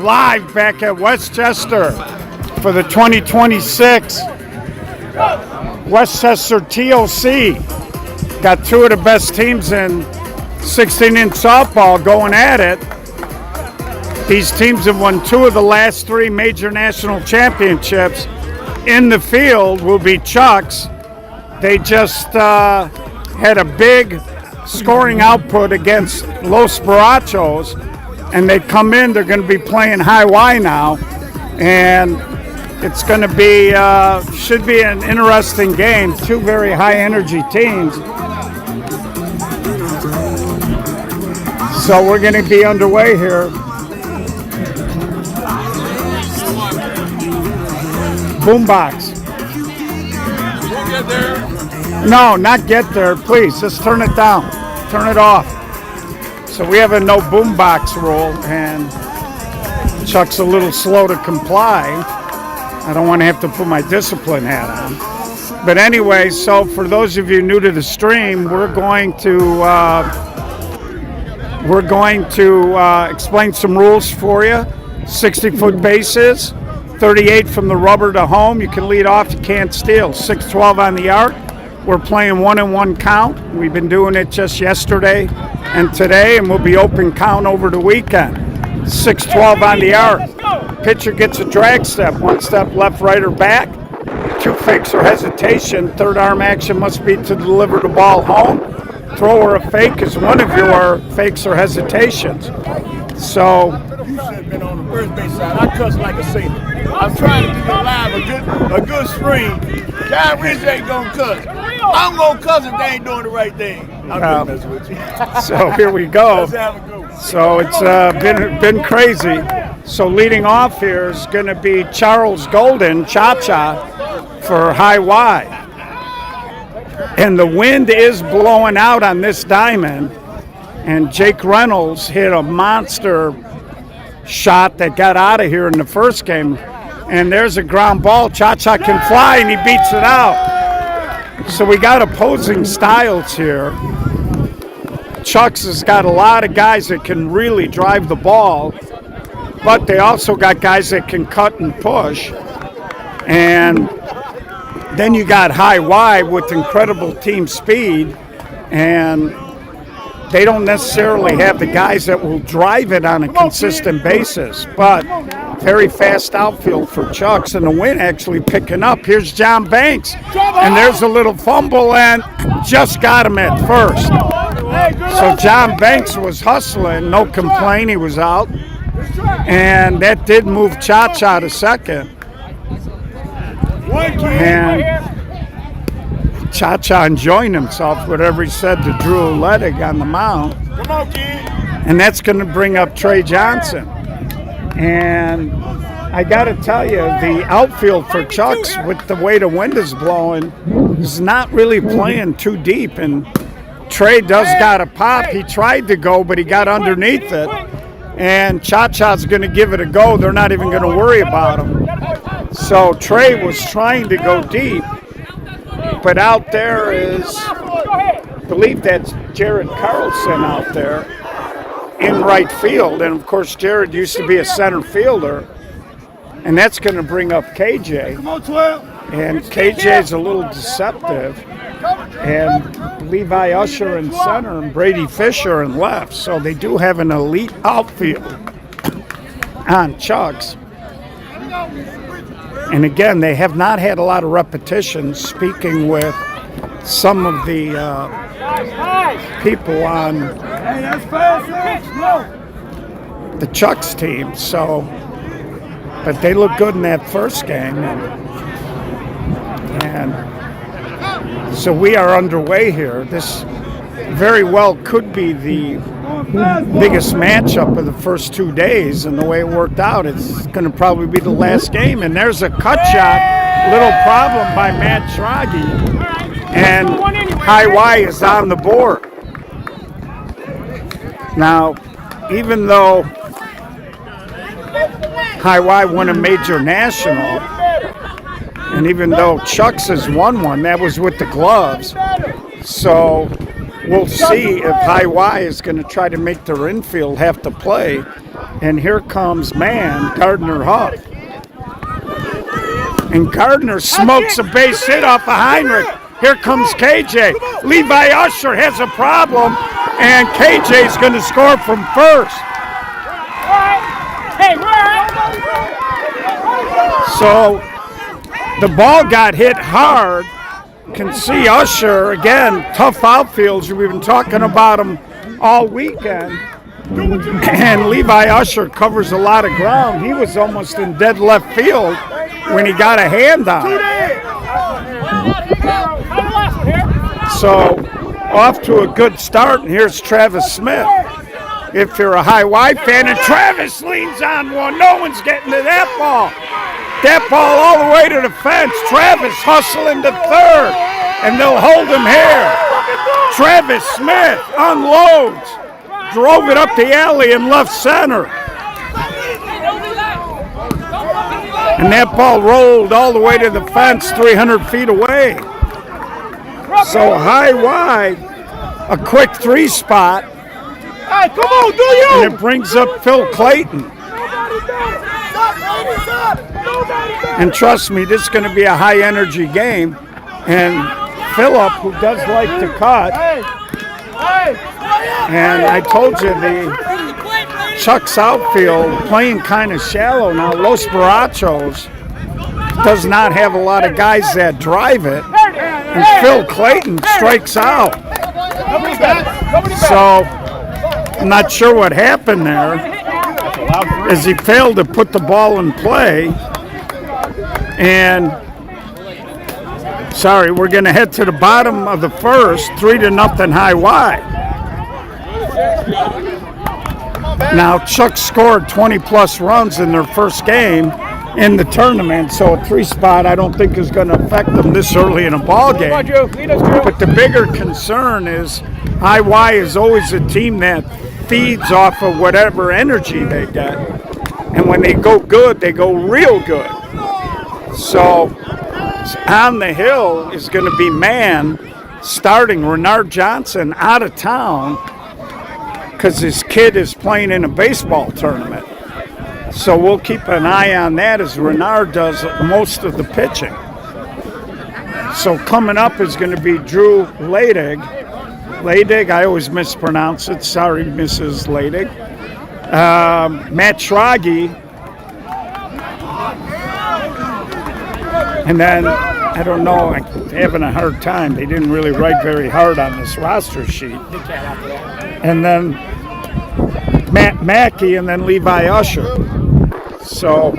live back at Westchester for the 2026 Westchester TOC. Got two of the best teams in 16-inch softball going at it. These teams have won two of the last three major national championships. In the field will be Chucks. They just had a big scoring output against Los Borrachos, and they come in, they're going to be playing high Y now, and it's going to be, should be an interesting game. Two very high energy teams. So we're going to be underway here. Boombox. Get there. No, not get there, please. Just turn it down. Turn it off. So we have a no boombox rule, and Chuck's a little slow to comply. I don't want to have to put my discipline hat on. But anyway, so for those of you new to the stream, we're going to explain some rules for you. 60-foot bases, 38 from the rubber to home. You can lead off, you can't steal. 6-12 on the arc. We're playing 1-and-1 count. We've been doing it just yesterday and today, and we'll be open count over the weekend. 6-12 on the arc. Pitcher gets a drag step, one step left, right, or back. Two fakes or hesitation. Third arm action must be to deliver the ball home. Throw or a fake is one of your fakes or hesitations. So You should have been on the first base side. I cuss like a sailor. I'm trying to do live a good stream. John Rich ain't gonna cuss. I'm gonna cuss if they ain't doing the right thing. I'm just messing with you. So here we go. Let's have a go. So it's been crazy. So leading off here is going to be Charles Golden, Cha-Cha, for high Y. And the wind is blowing out on this diamond. And Jake Reynolds hit a monster shot that got out of here in the first game. And there's a ground ball. Cha-Cha can fly, and he beats it out. So we got opposing styles here. Chucks has got a lot of guys that can really drive the ball, but they also got guys that can cut and push. And then you got high Y with incredible team speed, and they don't necessarily have the guys that will drive it on a consistent basis, but very fast outfield for Chucks, and the wind actually picking up. Here's John Banks, and there's a little fumble, and just got him at first. So John Banks was hustling, no complaint, he was out, and that did move Cha-Cha to second. And Cha-Cha enjoying himself, whatever he said to Drew Ledig on the mound. And that's going to bring up Trey Johnson. And I got to tell you, the outfield for Chucks, with the way the wind is blowing, is not really playing too deep. And Trey does got a pop. He tried to go, but he got underneath it. And Cha-Cha's going to give it a go. They're not even going to worry about him. So Trey was trying to go deep. But out there is, I believe that's Jared Carlson out there in right field. And, of course, Jared used to be a center fielder. And that's going to bring up KJ. And KJ's a little deceptive. And Levi Usher in center and Brady Fisher in left. So they do have an elite outfield on Chucks. And again, they have not had a lot of repetitions. Speaking with some of the people on the Chucks team. So, but they look good in that first game. And so we are underway here. This very well could be the biggest matchup of the first 2 days, and the way it worked out, it's going to probably be the last game. And there's a cut shot, little problem by Matt Schrage, and high Y is on the board. Now, even though high Y won a major national, and even though Chucks has won one, that was with the gloves. So we'll see if high Y is going to try to make their infield have to play. And here comes Gardner Huff. And Gardner smokes a base hit off of Heinrich. Here comes KJ. Levi Usher has a problem, and KJ's going to score from first. So the ball got hit hard. Can see Usher, again, tough outfields. We've been talking about him all weekend. And Levi Usher covers a lot of ground. He was almost in dead left field when he got a hand on it. So off to a good start, and here's Travis Smith. If you're a High Y fan, and Travis leans on one, no one's getting to that ball. That ball all the way to the fence. Travis hustling to third, and they'll hold him here. Travis Smith unloads, drove it up the alley in left center. And that ball rolled all the way to the fence 300 feet away. So High Y, a quick 3 spot. Hey, come on, do you? And it brings up Phil Clayton. And trust me, this is going to be a high energy game. And Phillip, who does like to cut, and I told you the Chuck's outfield playing kind of shallow now. Los Barachos does not have a lot of guys that drive it. And Phil Clayton strikes out. So I'm not sure what happened there, as he failed to put the ball in play. And sorry, we're going to head to the bottom of the first, 3-0 High Y. Now Chuck scored 20-plus runs in their first game in the tournament, so a 3 spot I don't think is going to affect them this early in a ball game. But the bigger concern is High Y is always a team that feeds off of whatever energy they get. And when they go good, they go real good. So on the hill is going to be starting Renard Johnson out of town because his kid is playing in a baseball tournament. So we'll keep an eye on that as Renard does most of the pitching. So coming up is going to be Drew Leidig. Leidig, I always mispronounce it. Sorry, Mrs. Leidig. Matt Schrage. And then, I don't know, I'm having a hard time. They didn't really write very hard on this roster sheet. And then Matt Mackey, and then Levi Usher. So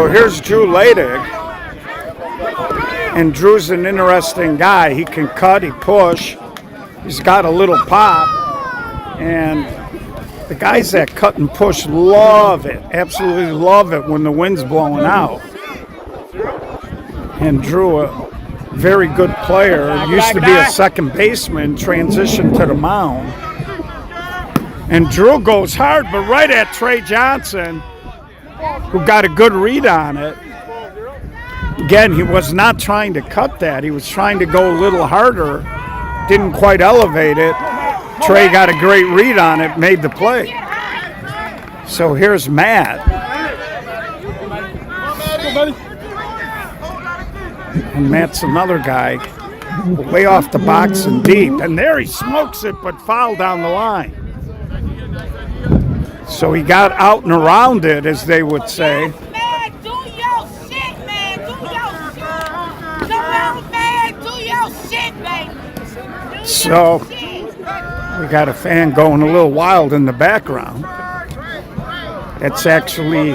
here's Drew Leidig. And Drew's an interesting guy. He can cut, he push. He's got a little pop. And the guys that cut and push love it, absolutely love it when the wind's blowing out. And Drew, a very good player, used to be a second baseman, transitioned to the mound. And Drew goes hard, but right at Trey Johnson, who got a good read on it. Again, he was not trying to cut that. He was trying to go a little harder, didn't quite elevate it. Trey got a great read on it, made the play. So here's Matt. And Matt's another guy, way off the box and deep. And there he smokes it, but foul down the line. So he got out and around it, as they would say. Man, do your shit, man. Do your shit. Come on, man. Do your shit, baby. So we got a fan going a little wild in the background. It's actually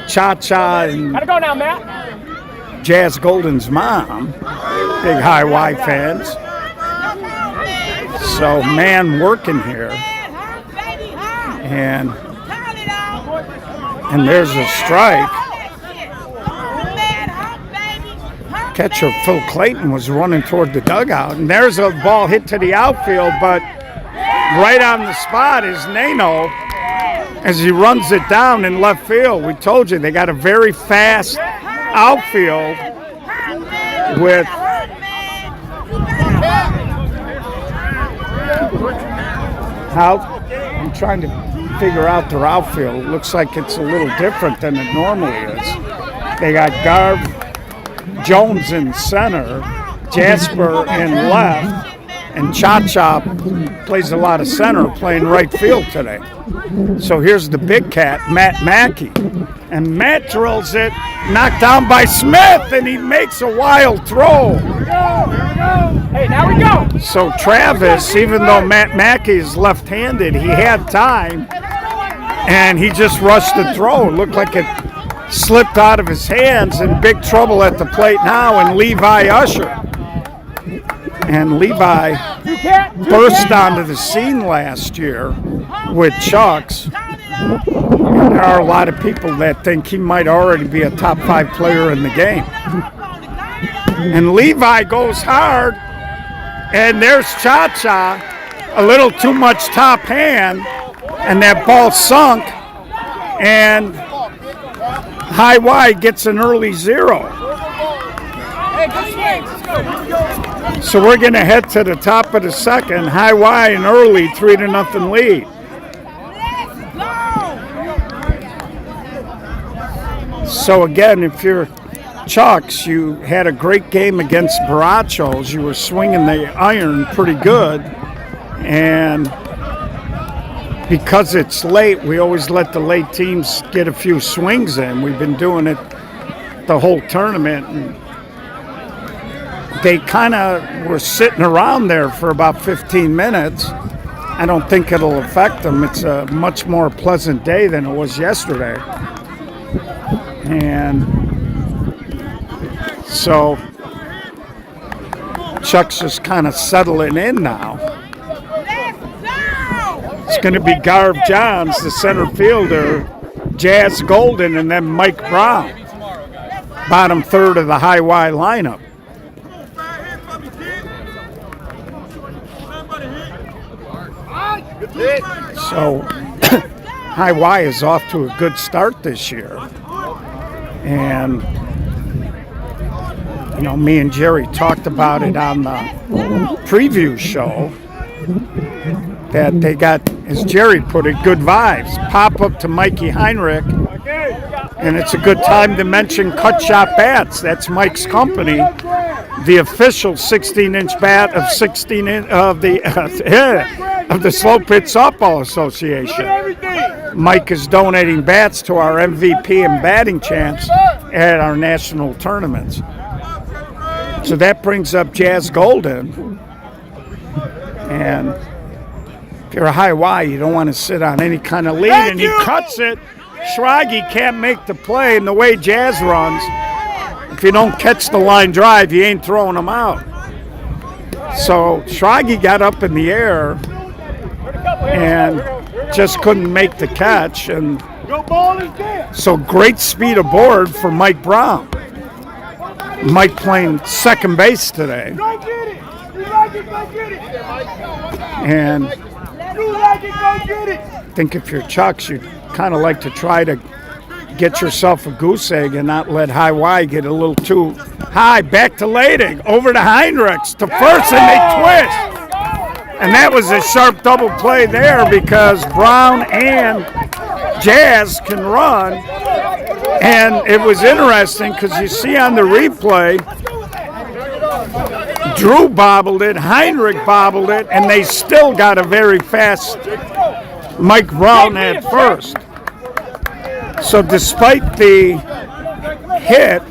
Cha-Cha and Gotta go now, Matt. Jazz Golden's mom, big High Y fans. So man working here. And there's a strike. Catcher Phil Clayton was running toward the dugout, and there's a ball hit to the outfield, but right on the spot is Nano as he runs it down in left field. We told you they got a very fast outfield with I'm trying to figure out their outfield. It looks like it's a little different than it normally is. They got Garv Jones in center, Jasper in left, and Cha-Cha plays a lot of center, playing right field today. So here's the big cat, Matt Mackey. And Matt drills it, knocked down by Smith, and he makes a wild throw. Hey, now we go. So Travis, even though Matt Mackey is left-handed, he had time, and he just rushed the throw. It looked like it slipped out of his hands. In big trouble at the plate now, and Levi Usher. And Levi burst onto the scene last year with Chucks. And there are a lot of people that think he might already be a top 5 player in the game. And Levi goes hard, and there's Cha-Cha, a little too much top hand, and that ball sunk, and High Y gets an early 0. So we're going to head to the top of the second. High Y and early 3-0 lead. So again, if you're Chucks, you had a great game against Barachos. You were swinging the iron pretty good. And because it's late, we always let the late teams get a few swings in. We've been doing it the whole tournament. And they kind of were sitting around there for about 15 minutes. I don't think it'll affect them. It's a much more pleasant day than it was yesterday. And so Chuck's just kind of settling in now. It's going to be Garv Johns, the center fielder, Jazz Golden, and then Mike Brown, bottom third of the High Y lineup. So High Y is off to a good start this year. And, you know, me and Jerry talked about it on the preview show that they got, as Jerry put it, good vibes. Pop up to Mikey Heinrich, and it's a good time to mention Cut Shop Bats. That's Mike's company, the official 16-inch bat of the Slow Pitch Softball Association. Mike is donating bats to our MVP and batting champs at our national tournaments. So that brings up Jazz Golden. And if you're a High Y, you don't want to sit on any kind of lead. And he cuts it. Schrage can't make the play. And the way Jazz runs, if you don't catch the line drive, you ain't throwing them out. So Schrage got up in the air and just couldn't make the catch. And so great speed aboard for Mike Brown. Mike playing second base today. And I think if you're Chucks, you'd kind of like to try to get yourself a goose egg and not let High Y get a little too high. Back to Lading, over to Heinrichs, to first, and they twist. And that was a sharp double play there because Brown and Jazz can run. And it was interesting because you see on the replay, Drew bobbled it, Heinrich bobbled it, and they still got a very fast Mike Brown at first. So despite the hit,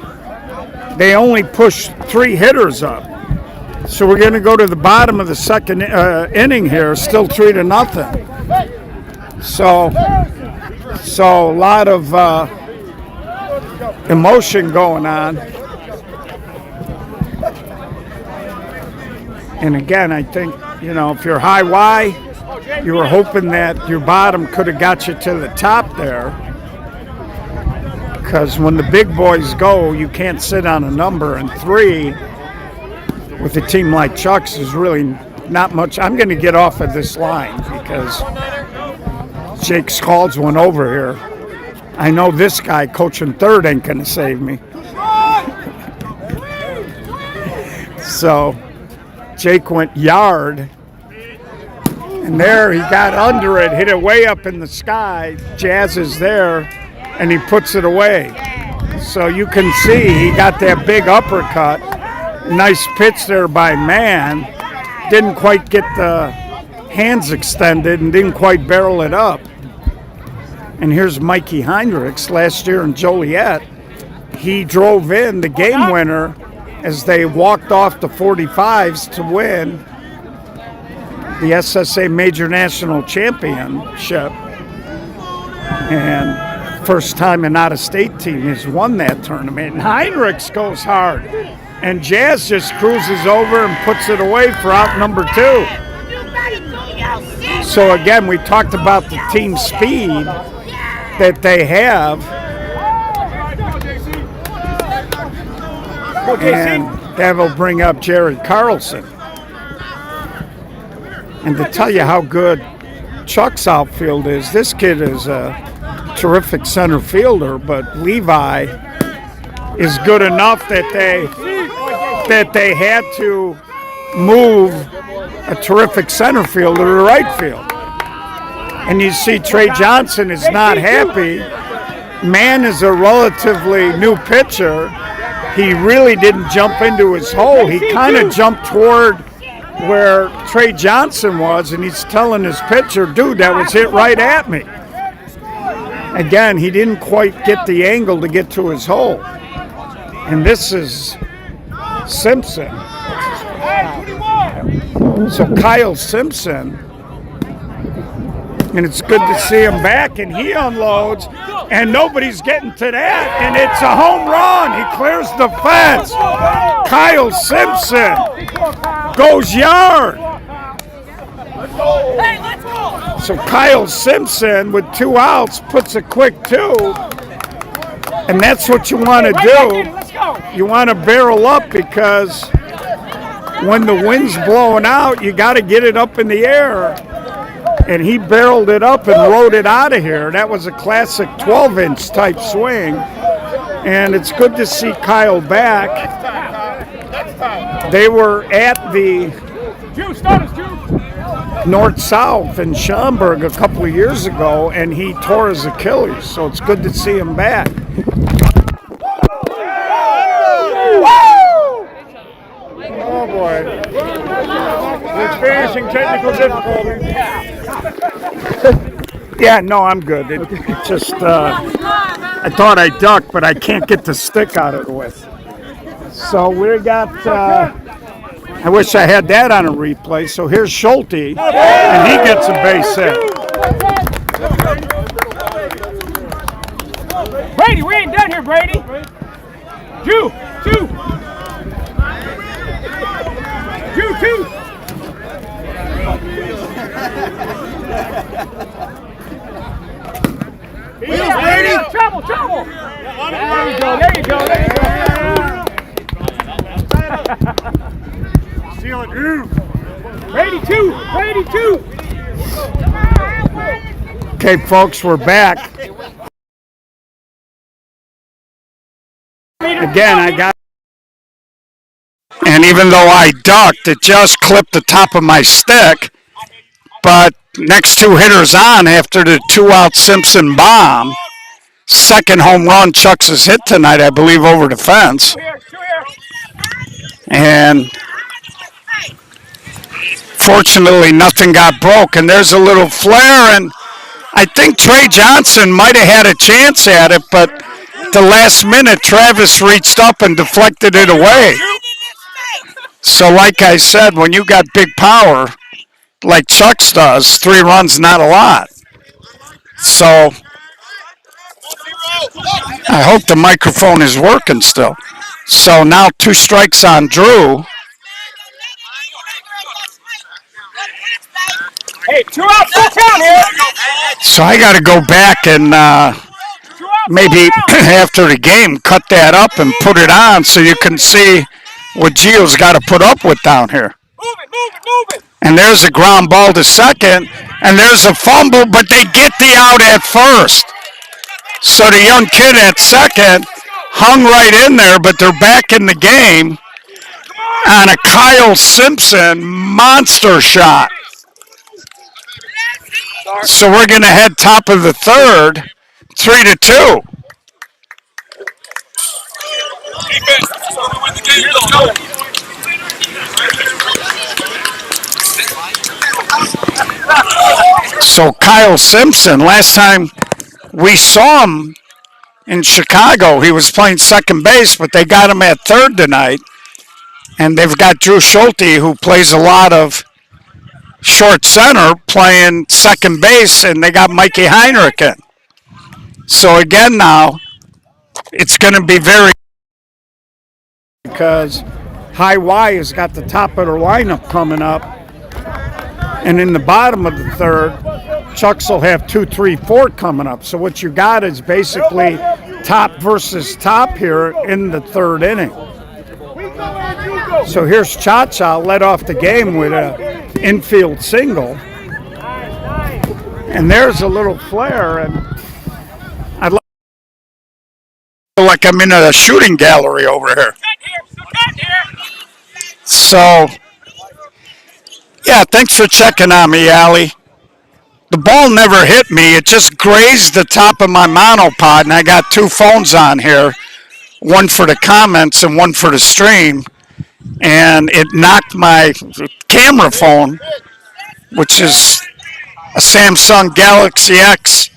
they only pushed 3 hitters up. So we're going to go to the bottom of the second inning here, still 3-0. So a lot of emotion going on. And again, I think, you know, if you're High Y, you were hoping that your bottom could have got you to the top there. Because when the big boys go, you can't sit on a number. And 3, with a team like Chuck's, is really not much. I'm going to get off of this line because Jake Scalds went over here. I know this guy coaching third ain't going to save me. So Jake went yard, And there he got under it, hit it way up in the sky. Jazz is there, and he puts it away. So you can see he got that big uppercut. Nice pitch there by Mann. Didn't quite get the hands extended and didn't quite barrel it up. And here's Mikey Heinrichs last year in Joliet. He drove in the game winner as they walked off the 45s to win the SSA Major National Championship. And first time an out-of-state team has won that tournament. And Heinrichs goes hard. And Jazz just cruises over and puts it away for out number 2. So again, we talked about the team speed that they have. And that will bring up Jared Carlson. And to tell you how good Chuck's outfield is, this kid is a terrific center fielder, but Levi is good enough that they had to move a terrific center fielder to right field. And you see Trey Johnson is not happy. Mann is a relatively new pitcher. He really didn't jump into his hole. He kind of jumped toward where Trey Johnson was, and he's telling his pitcher, dude, that was hit right at me. Again, he didn't quite get the angle to get to his hole. And this is Simpson. So Kyle Simpson, and it's good to see him back, and he unloads, and nobody's getting to that, and it's a home run. He clears the fence. Kyle Simpson goes yard. So Kyle Simpson with 2 outs puts a quick 2, and that's what you want to do. You want to barrel up because when the wind's blowing out, you got to get it up in the air. And he barreled it up and rode it out of here. That was a classic 12-inch type swing. And it's good to see Kyle back. They were at the North-South in Schaumburg a couple of years ago, and he tore his Achilles. So it's good to see him back. Oh, boy. We're experiencing technical difficulties. Yeah, no, I'm good. It just, I thought I ducked, but I can't get the stick out of the way. So we got, I wish I had that on a replay. So here's Schulte, and he gets a base hit. Brady, we ain't done here, Brady. Two. Trouble. There you go. Steal it, Drew. Brady two. Okay, folks, we're back. Again, I got, and even though I ducked, it just clipped the top of my stick. But next 2 hitters on after the 2-out Simpson bomb. Second home run Chuck's has hit tonight, I believe, over the fence. And fortunately, nothing got broke. And there's a little flare, and I think Trey Johnson might have had a chance at it, but the last minute, Travis reached up and deflected it away. So like I said, when you got big power, like Chuck's does, 3 runs, not a lot. So I hope the microphone is working still. So now 2 strikes on Drew. Hey, 2 outs, full count here. So I got to go back and maybe after the game cut that up and put it on so you can see what Gio's got to put up with down here. Move it. And there's a ground ball to second, and there's a fumble, but they get the out at first. So the young kid at second hung right in there, but they're back in the game on a Kyle Simpson monster shot. So we're going to head top of the third, 3-2. So Kyle Simpson, last time we saw him in Chicago, he was playing second base, but they got him at third tonight. And they've got Drew Schulte, who plays a lot of short center, playing second base, and they got Mikey Heinrich in. So again now, it's going to be very, because High Y has got the top of their lineup coming up. And in the bottom of the third, Chucks will have 2, 3, 4 coming up. So what you got is basically top versus top here in the third inning. So here's Cha-Cha led off the game with an infield single. And there's a little flare, and I feel like I'm in a shooting gallery over here. So, yeah, thanks for checking on me, Allie. The ball never hit me. It just grazed the top of my monopod, and I got 2 phones on here, one for the comments and one for the stream, and it knocked my camera phone, which is a Samsung Galaxy X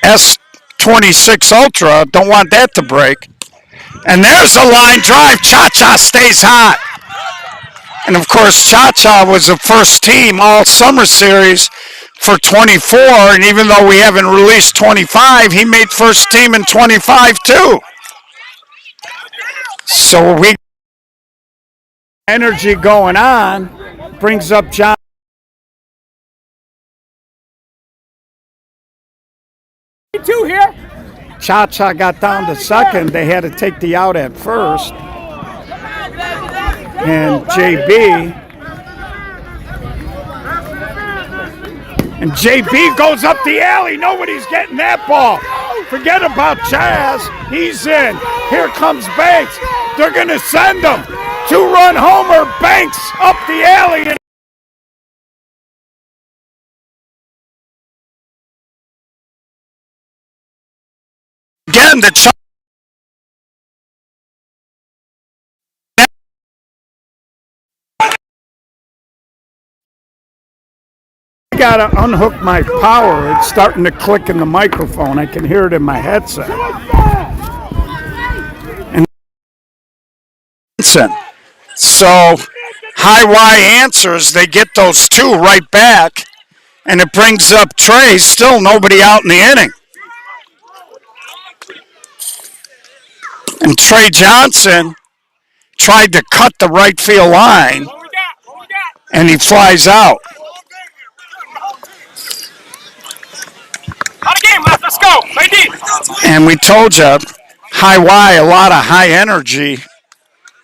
S26 Ultra. Don't want that to break. And there's a line drive. Cha-Cha stays hot. And, of course, Cha-Cha was the first team all summer series for 24, and even though we haven't released 25, he made first team in 25 too. So we energy going on, brings up John. Two here. Cha-Cha got down to second. They had to take the out at first. And JB goes up the alley. Nobody's getting that ball. Forget about Chaz. He's in. Here comes Banks. They're going to send him. 2-run homer. Banks up the alley. Again, the I gotta unhook my power. It's starting to click in the microphone. I can hear it in my headset. And so High Y answers. They get those 2 right back, and it brings up Trey. Still nobody out in the inning. And Trey Johnson tried to cut the right field line, and he flies out. Out of game left, let's go. Right deep. And we told you, High Y, a lot of high energy,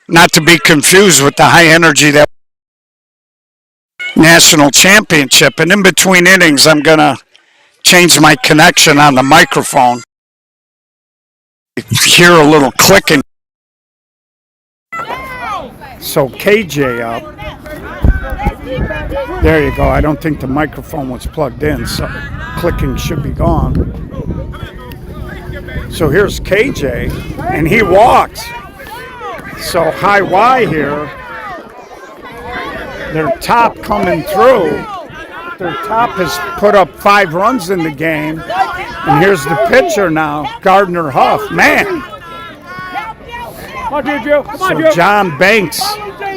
not to be confused with the high energy that national championship. And in between innings, I'm going to change my connection on the microphone. Hear a little clicking. So KJ up. There you go. I don't think the microphone was plugged in, so clicking should be gone. So here's KJ, and he walks. So High Y here, their top coming through. Their top has put up 5 runs in the game. And here's the pitcher now, Gardner Huff. Man! Come on, Juju. Come on, So Juju. John Banks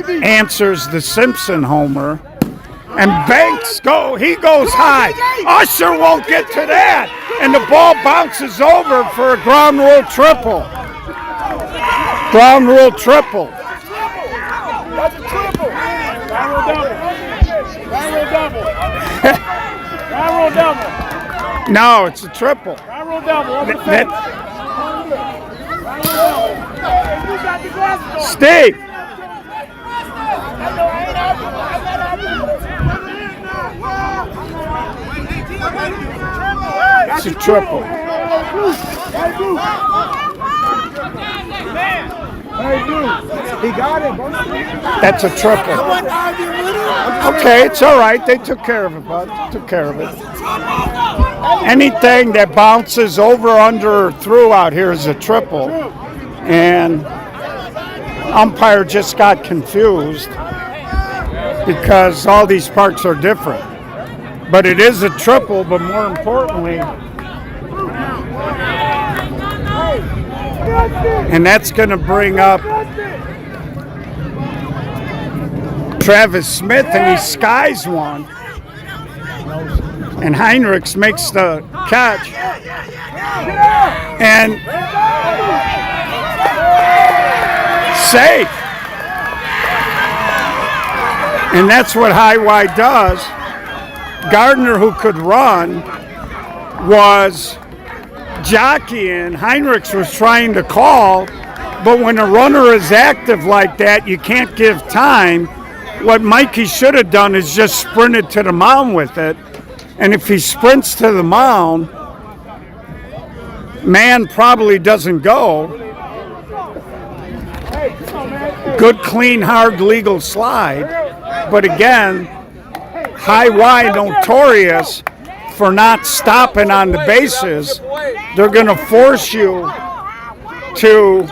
answers the Simpson homer. And Banks he goes high. Usher won't get to that. And the ball bounces over for a ground rule triple. Ground rule triple. That's a triple. Ground rule double. Ground rule double. Ground rule double. No, it's a triple. Ground rule double. Over the fence. Steve. It's a triple. He got it. That's a triple. Okay, it's all right. They took care of it, bud. Took care of it. Anything that bounces over, under, or through out here is a triple. And umpire just got confused because all these parks are different. But it is a triple, but more importantly, and that's going to bring up Travis Smith, and he skies one. And Heinrichs makes the catch. And safe. And that's what High Y does. Gardner, who could run, was jockeying. Heinrichs was trying to call, but when a runner is active like that, you can't give time. What Mikey should have done is just sprinted to the mound with it. And if he sprints to the mound, man probably doesn't go. Good, clean, hard, legal slide. But again, High Y notorious for not stopping on the bases. They're going to force you to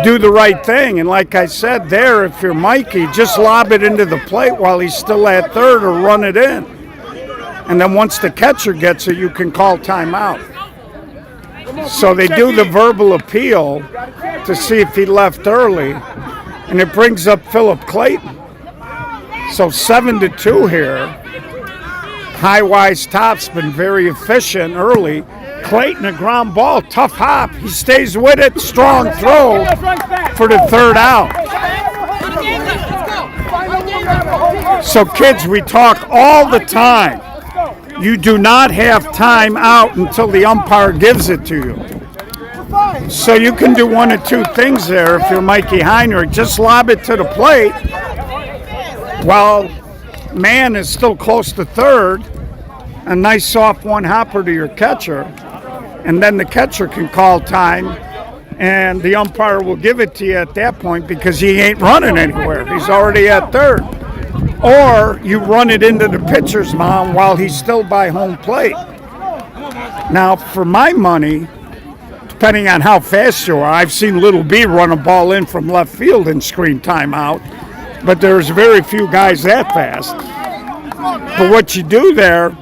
do the right thing. And like I said there, if you're Mikey, just lob it into the plate while he's still at third or run it in. And then once the catcher gets it, you can call timeout. So they do the verbal appeal to see if he left early, and it brings up Philip Clayton. So 7-2 here. High Y's top's been very efficient early. Clayton, a ground ball, tough hop. He stays with it, strong throw for the third out. So kids, we talk all the time. You do not have time out until the umpire gives it to you. So you can do one of two things there if you're Mikey Heinrich. Just lob it to the plate while man is still close to third. A nice soft one hopper to your catcher. And then the catcher can call time and the umpire will give it to you at that point because he ain't running anywhere. He's already at third. Or you run it into the pitcher's mound while he's still by home plate. Now, for my money, depending on how fast you are, I've seen Little B run a ball in from left field and scream timeout, but there's very few guys that fast. But what you do there,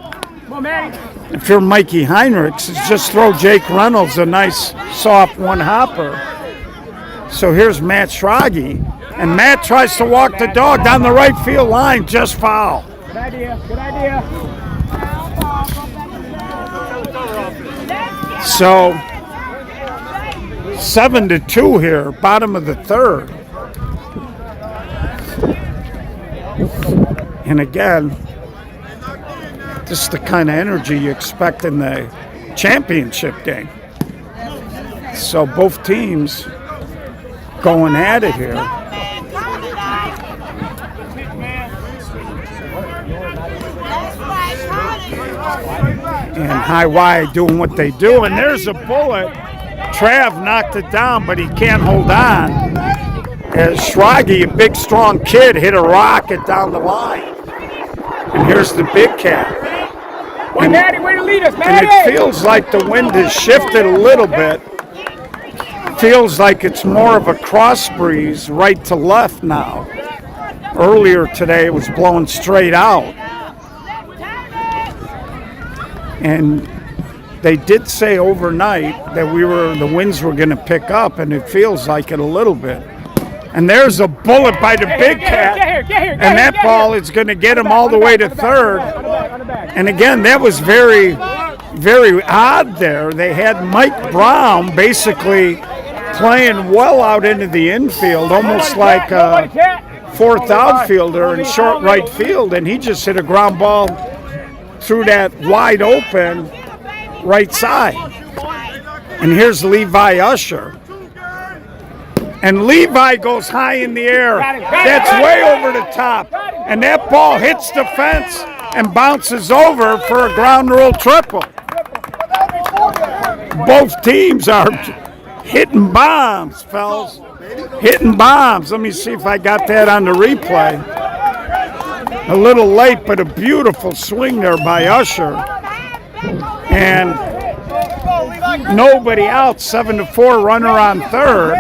if you're Mikey Heinrichs, is just throw Jake Reynolds a nice soft one hopper. So here's Matt Schrage. And Matt tries to walk the dog down the right field line, just foul. Good idea, good idea. So 7-2 here, bottom of the third. And again, this is the kind of energy you expect in the championship game. So both teams going at it here. And High Y doing what they do. And there's a bullet. Trav knocked it down, but he can't hold on. As Schrage, a big, strong kid, hit a rocket down the line. And here's the big cat. And, Maddie, way to lead us, and it feels like the wind has shifted a little bit. Feels like it's more of a cross breeze right to left now. Earlier today it was blowing straight out. And they did say overnight that the winds were going to pick up, and it feels like it a little bit. And there's a bullet by the big cat, and that ball is going to get him all the way to third. And again, that was very, very odd there. They had Mike Brown basically playing well out into the infield, almost like a fourth outfielder in short right field, and he just hit a ground ball through that wide open right side. And here's Levi Usher. And Levi goes high in the air. That's way over the top. And that ball hits the fence and bounces over for a ground rule triple. Both teams are hitting bombs, fellas. Hitting bombs. Let me see if I got that on the replay. A little late, but a beautiful swing there by Usher. And nobody out, 7-4, runner on third.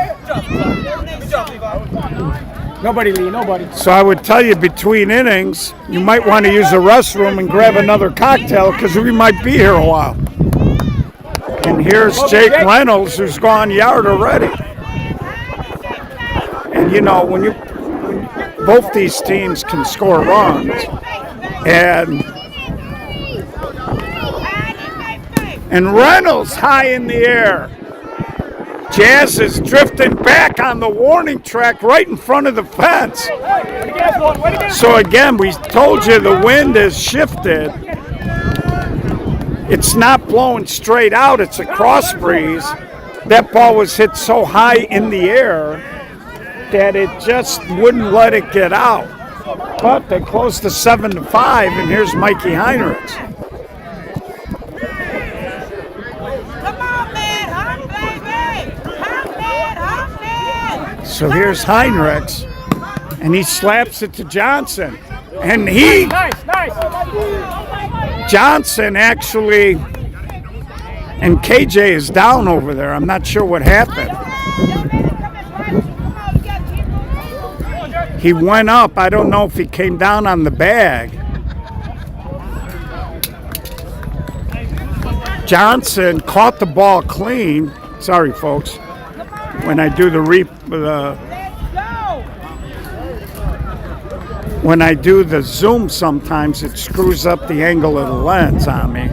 Nobody, Lee, nobody. So I would tell you, between innings, you might want to use the restroom and grab another cocktail because we might be here a while. And here's Jake Reynolds, who's gone yard already. And you know, when both these teams can score runs, and Reynolds high in the air. Jazz is drifting back on the warning track right in front of the fence. So again, we told you the wind has shifted. It's not blowing straight out, it's a cross breeze. That ball was hit so high in the air that it just wouldn't let it get out. But they closed to 7-5, and here's Mikey Heinrichs. So here's Heinrichs, and he slaps it to Johnson. And Nice. Johnson actually, and KJ is down over there. I'm not sure what happened. He went up. I don't know if he came down on the bag. Johnson caught the ball clean. Sorry, folks. When I do when I do the zoom, sometimes it screws up the angle of the lens on me.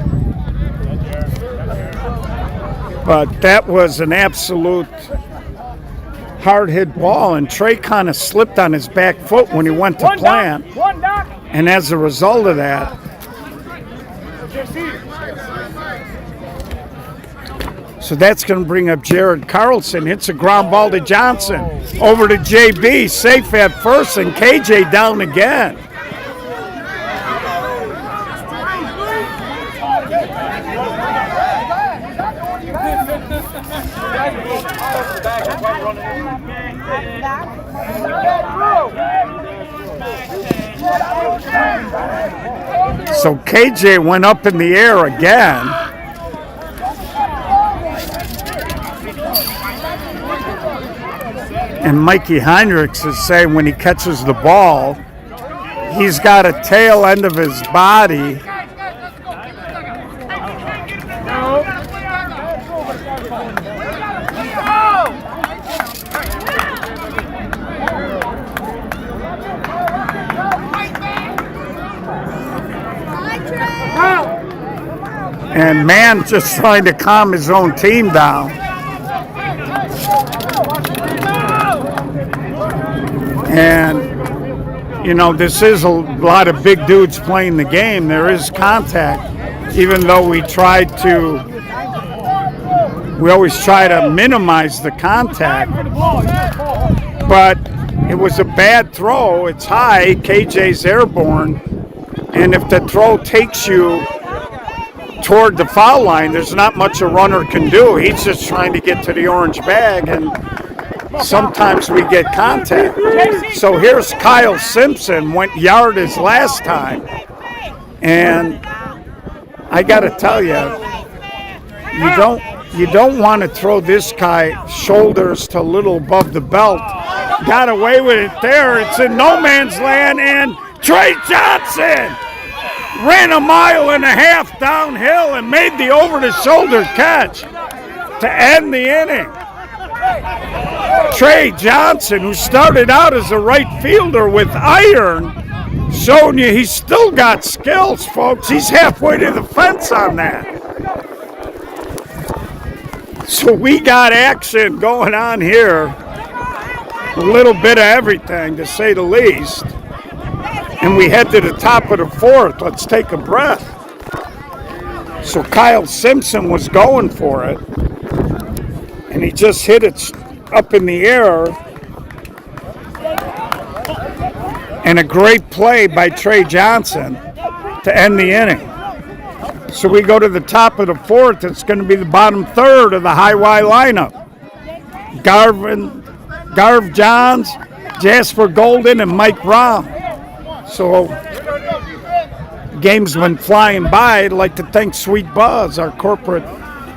But that was an absolute hard hit ball, and Trey kind of slipped on his back foot when he went to plant. And as a result of that, so that's going to bring up Jared Carlson. Hits a ground ball to Johnson. Over to JB, safe at first, and KJ down again. So KJ went up in the air again. And Mikey Heinrichs is saying when he catches the ball, he's got a tail end of his body. And man just trying to calm his own team down. And, you know, this is a lot of big dudes playing the game. There is contact, even though we always try to minimize the contact. But it was a bad throw. It's high. KJ's airborne. And if the throw takes you toward the foul line, there's not much a runner can do. He's just trying to get to the orange bag, and sometimes we get contact. So here's Kyle Simpson, went yard his last time. And I got to tell you, you don't want to throw this guy shoulders to a little above the belt. Got away with it there. It's in no man's land, and Trey Johnson ran 1.5 miles downhill and made the over-the-shoulder catch to end the inning. Trey Johnson, who started out as a right fielder with iron, showing you he's still got skills, folks. He's halfway to the fence on that. So we got action going on here. A little bit of everything, to say the least. And we head to the top of the fourth. Let's take a breath. So Kyle Simpson was going for it, and he just hit it up in the air. And a great play by Trey Johnson to end the inning. So we go to the top of the fourth. It's going to be the bottom third of the high-Y lineup. Garv Johns, Jasper Golden, and Mike Brown. So game's been flying by, I'd like to thank Sweet Buzz, our corporate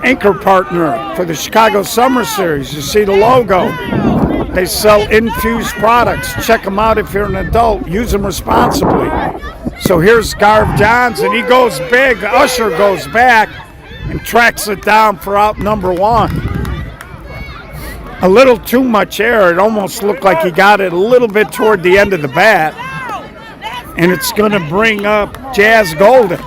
anchor partner for the Chicago Summer Series. You see the logo. They sell infused products. Check them out if you're an adult. Use them responsibly. So here's Garv Johns, and he goes big. Usher goes back and tracks it down for out number 1. A little too much air. It almost looked like he got it a little bit toward the end of the bat. And it's going to bring up Jazz Golden.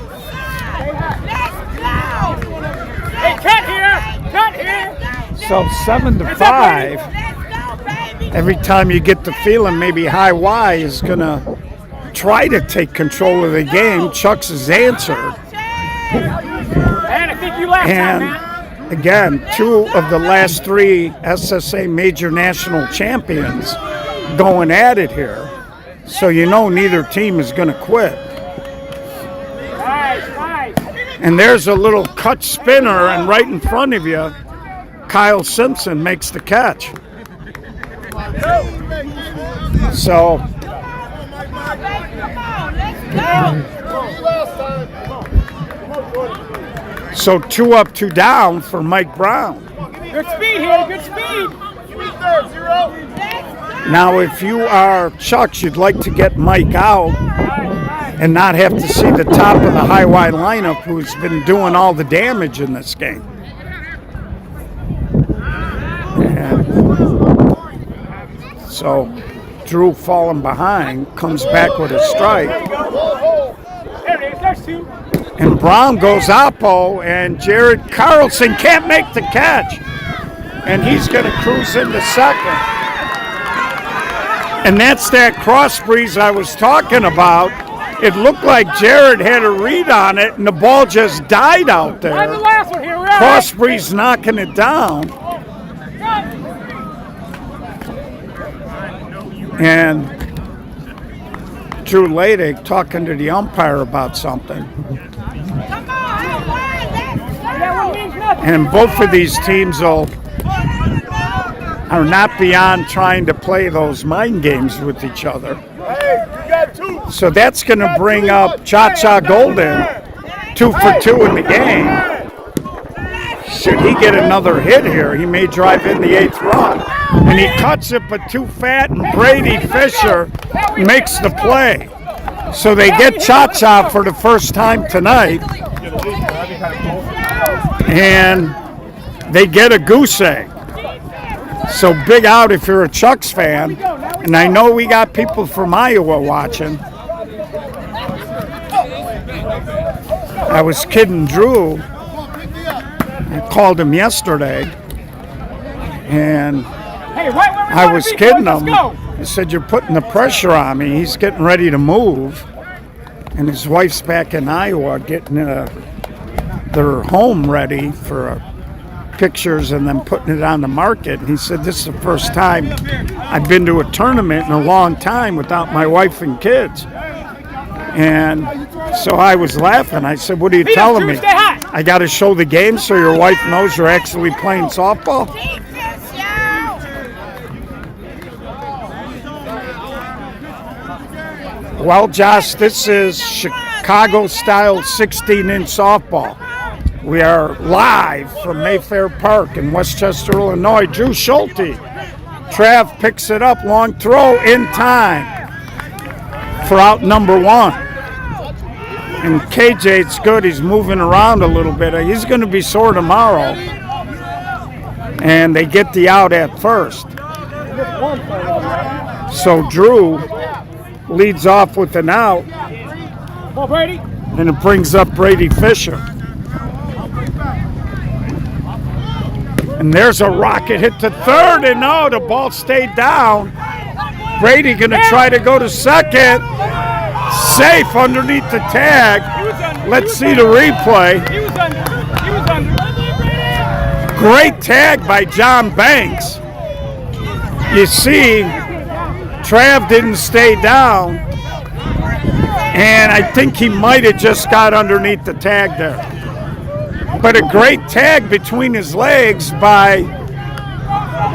Hey, cut here! Cut here! So 7-5. Every time you get the feeling maybe High Y is going to try to take control of the game, Chuck's has answered. And I think you left And again, 2 of the last 3 SSA major national champions going at it here. So you know neither team is going to quit. Nice. And there's a little cut spinner, and right in front of you, Kyle Simpson makes the catch. So So 2 up, 2 down for Mike Brown. Good speed here, good speed. Now, if you are Chucks, you'd like to get Mike out and not have to see the top of the High Y lineup, who's been doing all the damage in this game. And so Drew, falling behind, comes back with a strike. There it is, there's 2. And Brown goes oppo, and Jared Carlson can't make the catch. And he's going to cruise into second. And that's that cross breeze I was talking about. It looked like Jared had a read on it, and the ball just died out On the there. last one here, we're all Cross breeze knocking it down. And Drew Ladick talking to the umpire about something. That one means nothing. And both of these teams are not beyond trying to play those mind games with each other. Hey, you got 2. So that's going to bring up Cha-Cha Golden, 2 for 2 in the game. Should he get another hit here, he may drive in the 8th run. And he cuts it, but too fat, and Brady Fisher makes the play. So they get Cha-Cha for the first time tonight. And they get a goose egg. So big out if you're a Chucks fan. And I know we got people from Iowa watching. I was kidding Drew. I called him yesterday. And Hey, right where we I wanna was be, kidding boys, him. let's go. I said, you're putting the pressure on me. He's getting ready to move. And his wife's back in Iowa getting their home ready for pictures and then putting it on the market. And he said, this is the first time I've been to a tournament in a long time without my wife and kids. And so I was laughing. I said, what are you telling me? Stay high. I got to show the game so your wife knows you're actually playing softball? Well, Josh, this is Chicago-style 16-inch softball. We are live from Mayfair Park in Westchester, Illinois. Drew Schulte. Trav picks it up, long throw in time for out number 1. And KJ's good. He's moving around a little bit. He's going to be sore tomorrow. And they get the out at first. So Drew leads off with an out. Ball, Brady. And it brings up Brady Fisher. And there's a rocket hit to third, and no, the ball stayed down. Brady gonna try to go to second. Safe underneath the tag. Let's see the replay. He was under. He was under. Great tag by John Banks. You see, Trav didn't stay down, and I think he might have just got underneath the tag there. But a great tag between his legs by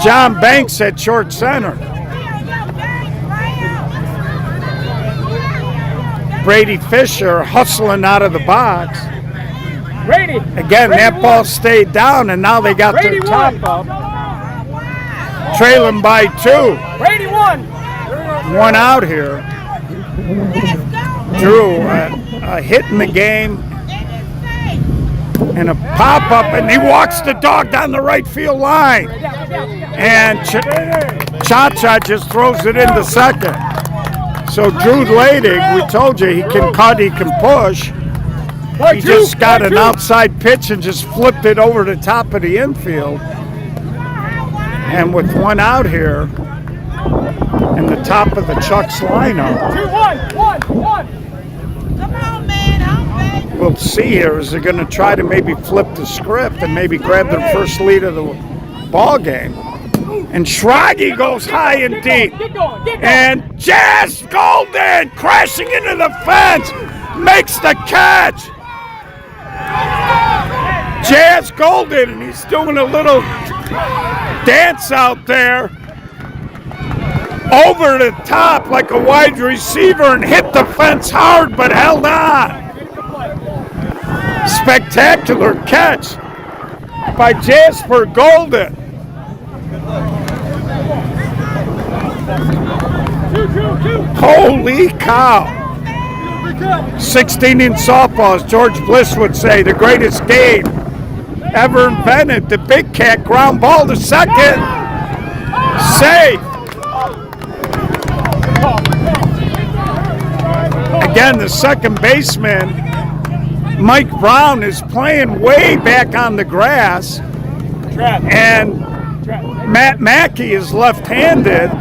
John Banks at short center. Brady Fisher hustling out of the box. Brady. Again, Brady that won. ball stayed down, and now they got Brady their top won. up. Trailing by 2. Brady won. 1 out here. Drew, a hit in the game and a pop-up, and he walks the dog down the right field line. And Cha-Cha just throws it into second. So Drew Ladig, we told you, he can cut, he can push. He just got an outside pitch and just flipped it over the top of the infield. And with 1 out here, in the top of the Chucks lineup. 2-1. Come on, man. I'm ready. We'll see here. Is they're going to try to maybe flip the script and maybe grab their first lead of the ball game. And Schrage goes high and deep. Get going. And Jazz Golden crashing into the fence makes the catch. Jazz Golden, and he's doing a little dance out there over the top like a wide receiver and hit the fence hard but held on. Spectacular catch by Jasper Golden. Holy cow. 16-inch softball, as George Bliss would say, the greatest game ever invented. The big cat ground ball to second. Safe. Again, the second baseman, Mike Brown, is playing way back on the grass. And Matt Mackey is left-handed.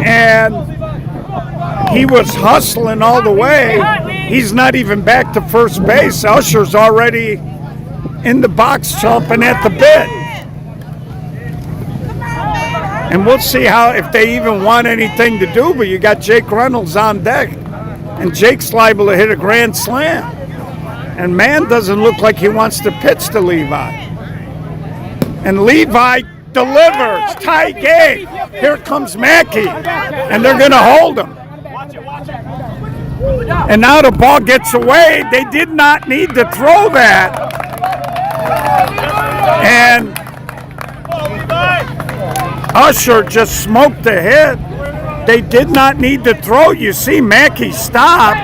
And he was hustling all the way. He's not even back to first base. Usher's already in the box chomping at the bit. And we'll see how, if they even want anything to do, but you got Jake Reynolds on deck. And Jake's liable to hit a grand slam. And man doesn't look like he wants to pitch to Levi. And Levi delivers. Tie game. Here comes Mackey. And they're going to hold him. And now the ball gets away. They did not need to throw that. And Usher just smoked the hit. They did not need to throw. You see Mackey stop,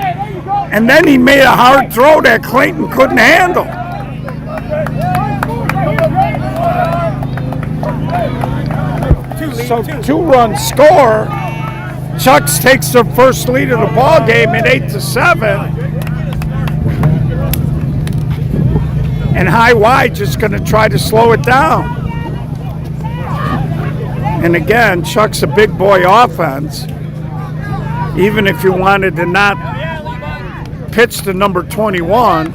and then he made a hard throw that Clayton couldn't handle. So 2-run score. Chucks takes their first lead of the ball game at 8-7. And High Y just going to try to slow it down. And again, Chuck's a big boy offense. Even if you wanted to not pitch to number 21,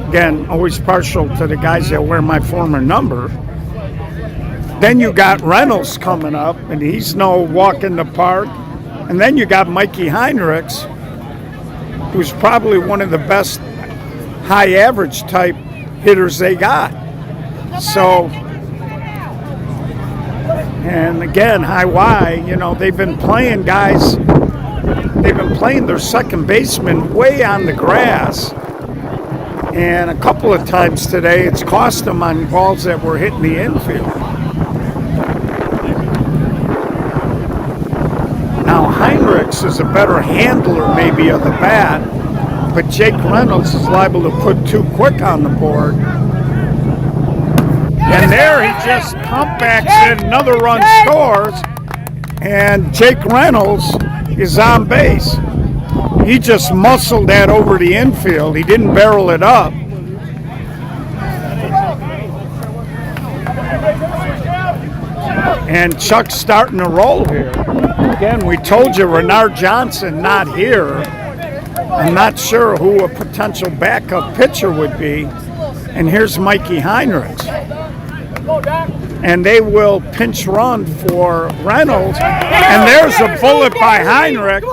again, always partial to the guys that wear my former number. Then you got Reynolds coming up, and he's no walk in the park. And then you got Mikey Heinrichs, who's probably one of the best high average type hitters they got. So, and again, High Y, you know, they've been playing guys, they've been playing their second baseman way on the grass. And a couple of times today, it's cost them on balls that were hitting the infield. Now, Heinrichs is a better handler maybe of the bat, but Jake Reynolds is liable to put too quick on the board. And there he just comebacks in, another run scores, and Jake Reynolds is on base. He just muscled that over the infield. He didn't barrel it up. And Chuck's starting to roll here. Again, we told you Renard Johnson not here. I'm not sure who a potential backup pitcher would be. And here's Mikey Heinrichs. And they will pinch run for Reynolds. And there's a bullet by Heinrich.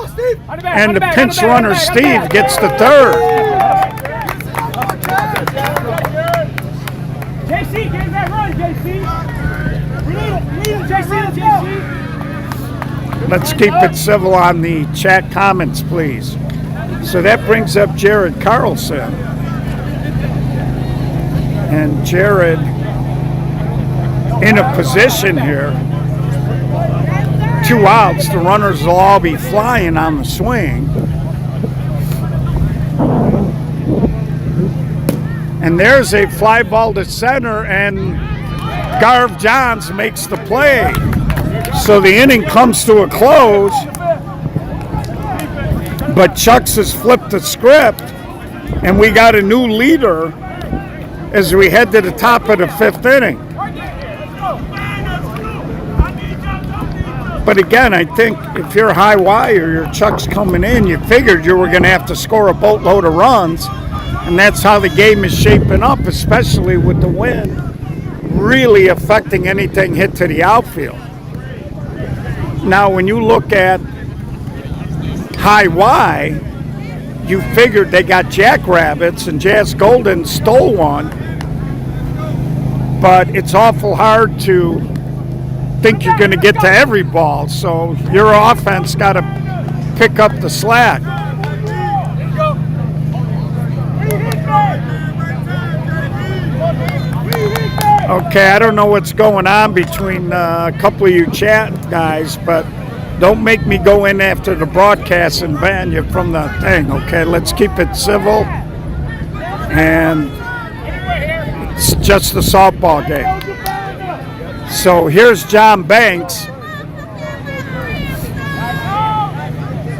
And the pinch runner, Steve, gets the third. JC, get that run, JC. We need him, JC. Let's keep it civil on the chat comments, please. So that brings up Jared Carlson. And Jared in a position here. 2 outs, the runners will all be flying on the swing. And there's a fly ball to center, and Garv Johns makes the play. So the inning comes to a close, but Chucks has flipped the script, and we got a new leader as we head to the top of the 5th inning. But again, I think if you're high Y or your Chucks coming in, you figured you were going to have to score a boatload of runs, and that's how the game is shaping up, especially with the wind really affecting anything hit to the outfield. Now, when you look at high Y, you figured they got jackrabbits and Jazz Golden stole one, but it's awful hard to think you're going to get to every ball, so your offense got to pick up the slack. Okay, I don't know what's going on between a couple of you chat guys, but don't make me go in after the broadcast and ban you from the thing, okay? Let's keep it civil, and it's just a softball game. So here's John Banks,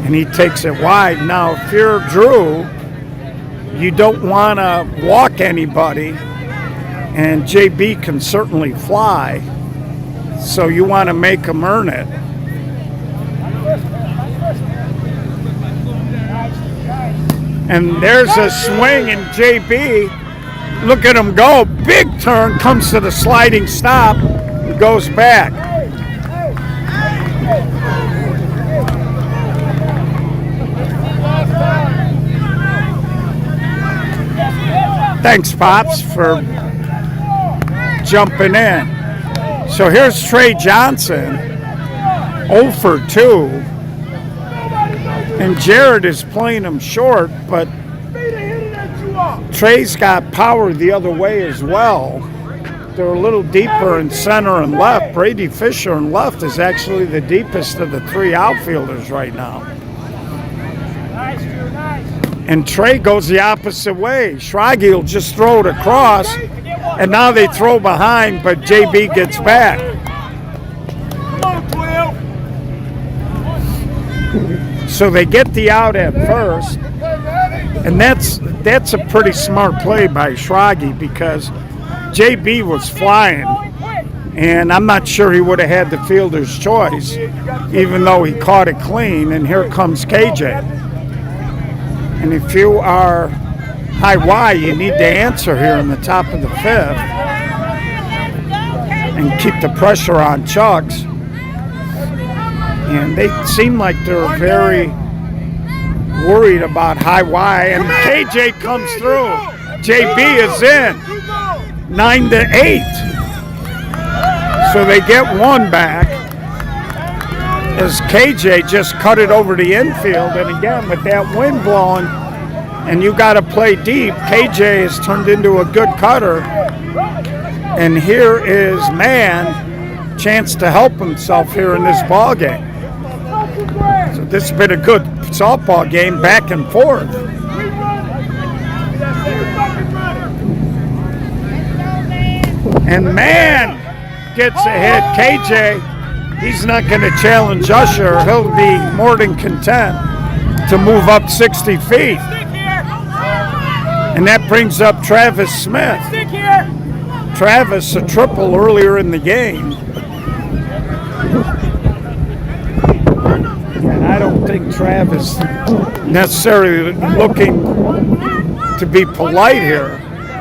and he takes it wide. Now, if you're Drew, you don't want to walk anybody, and JB can certainly fly, so you want to make him earn it. And there's a swing, and JB, look at him go. Big turn, comes to the sliding stop, and goes back. Thanks, Pops, for jumping in. So here's Trey Johnson, 0 for 2. And Jared is playing him short, but Trey's got power the other way as well. They're a little deeper in center and left. Brady Fisher in left is actually the deepest of the 3 outfielders right now. And Trey goes the opposite way. Schrage will just throw it across, and now they throw behind, but JB gets back. So they get the out at first, and that's a pretty smart play by Schrage, because JB was flying, and I'm not sure he would have had the fielder's choice, even though he caught it clean, and here comes KJ. And if you are high Y, you need to answer here in the top of the 5th and keep the pressure on Chucks. And they seem like they're very worried about high Y, and KJ comes through. JB is in, 9-8. So they get one back as KJ just cut it over the infield. And again, with that wind blowing and you got to play deep, KJ has turned into a good cutter. And here is Mann, chance to help himself here in this ball game. So this has been a good softball game, back and forth. And Mann gets a hit. KJ, he's not going to challenge Usher. He'll be more than content to move up 60 feet. And that brings up Travis Smith. Travis, a triple earlier in the game. And I don't think Travis necessarily looking to be polite here.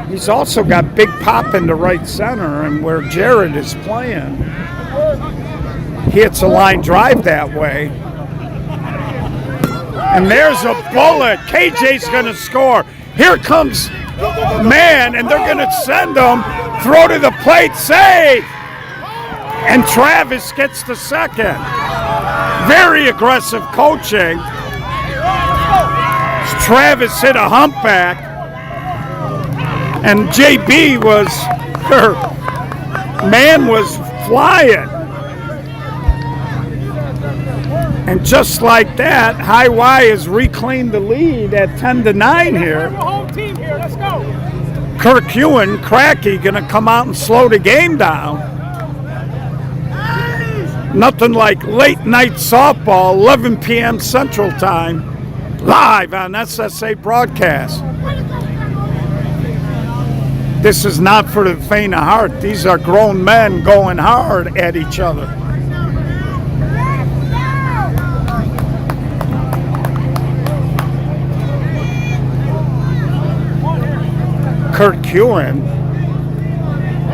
He's also got big pop into right center, and where Jared is playing, he hits a line drive that way. And there's a bullet. KJ's going to score. Here comes Mann, and they're going to send him. Throw to the plate, save! And Travis gets the second. Very aggressive coaching. Travis hit a humpback, and JB her man was flying. And just like that, High Y has reclaimed the lead at 10-9 here. Home team here. Let's go. Kirk Ewan, Cracky, going to come out and slow the game down. Nothing like late night softball, 11 p.m. Central Time, live on SSA broadcast. This is not for the faint of heart. These are grown men going hard at each other. Kurt Ewan,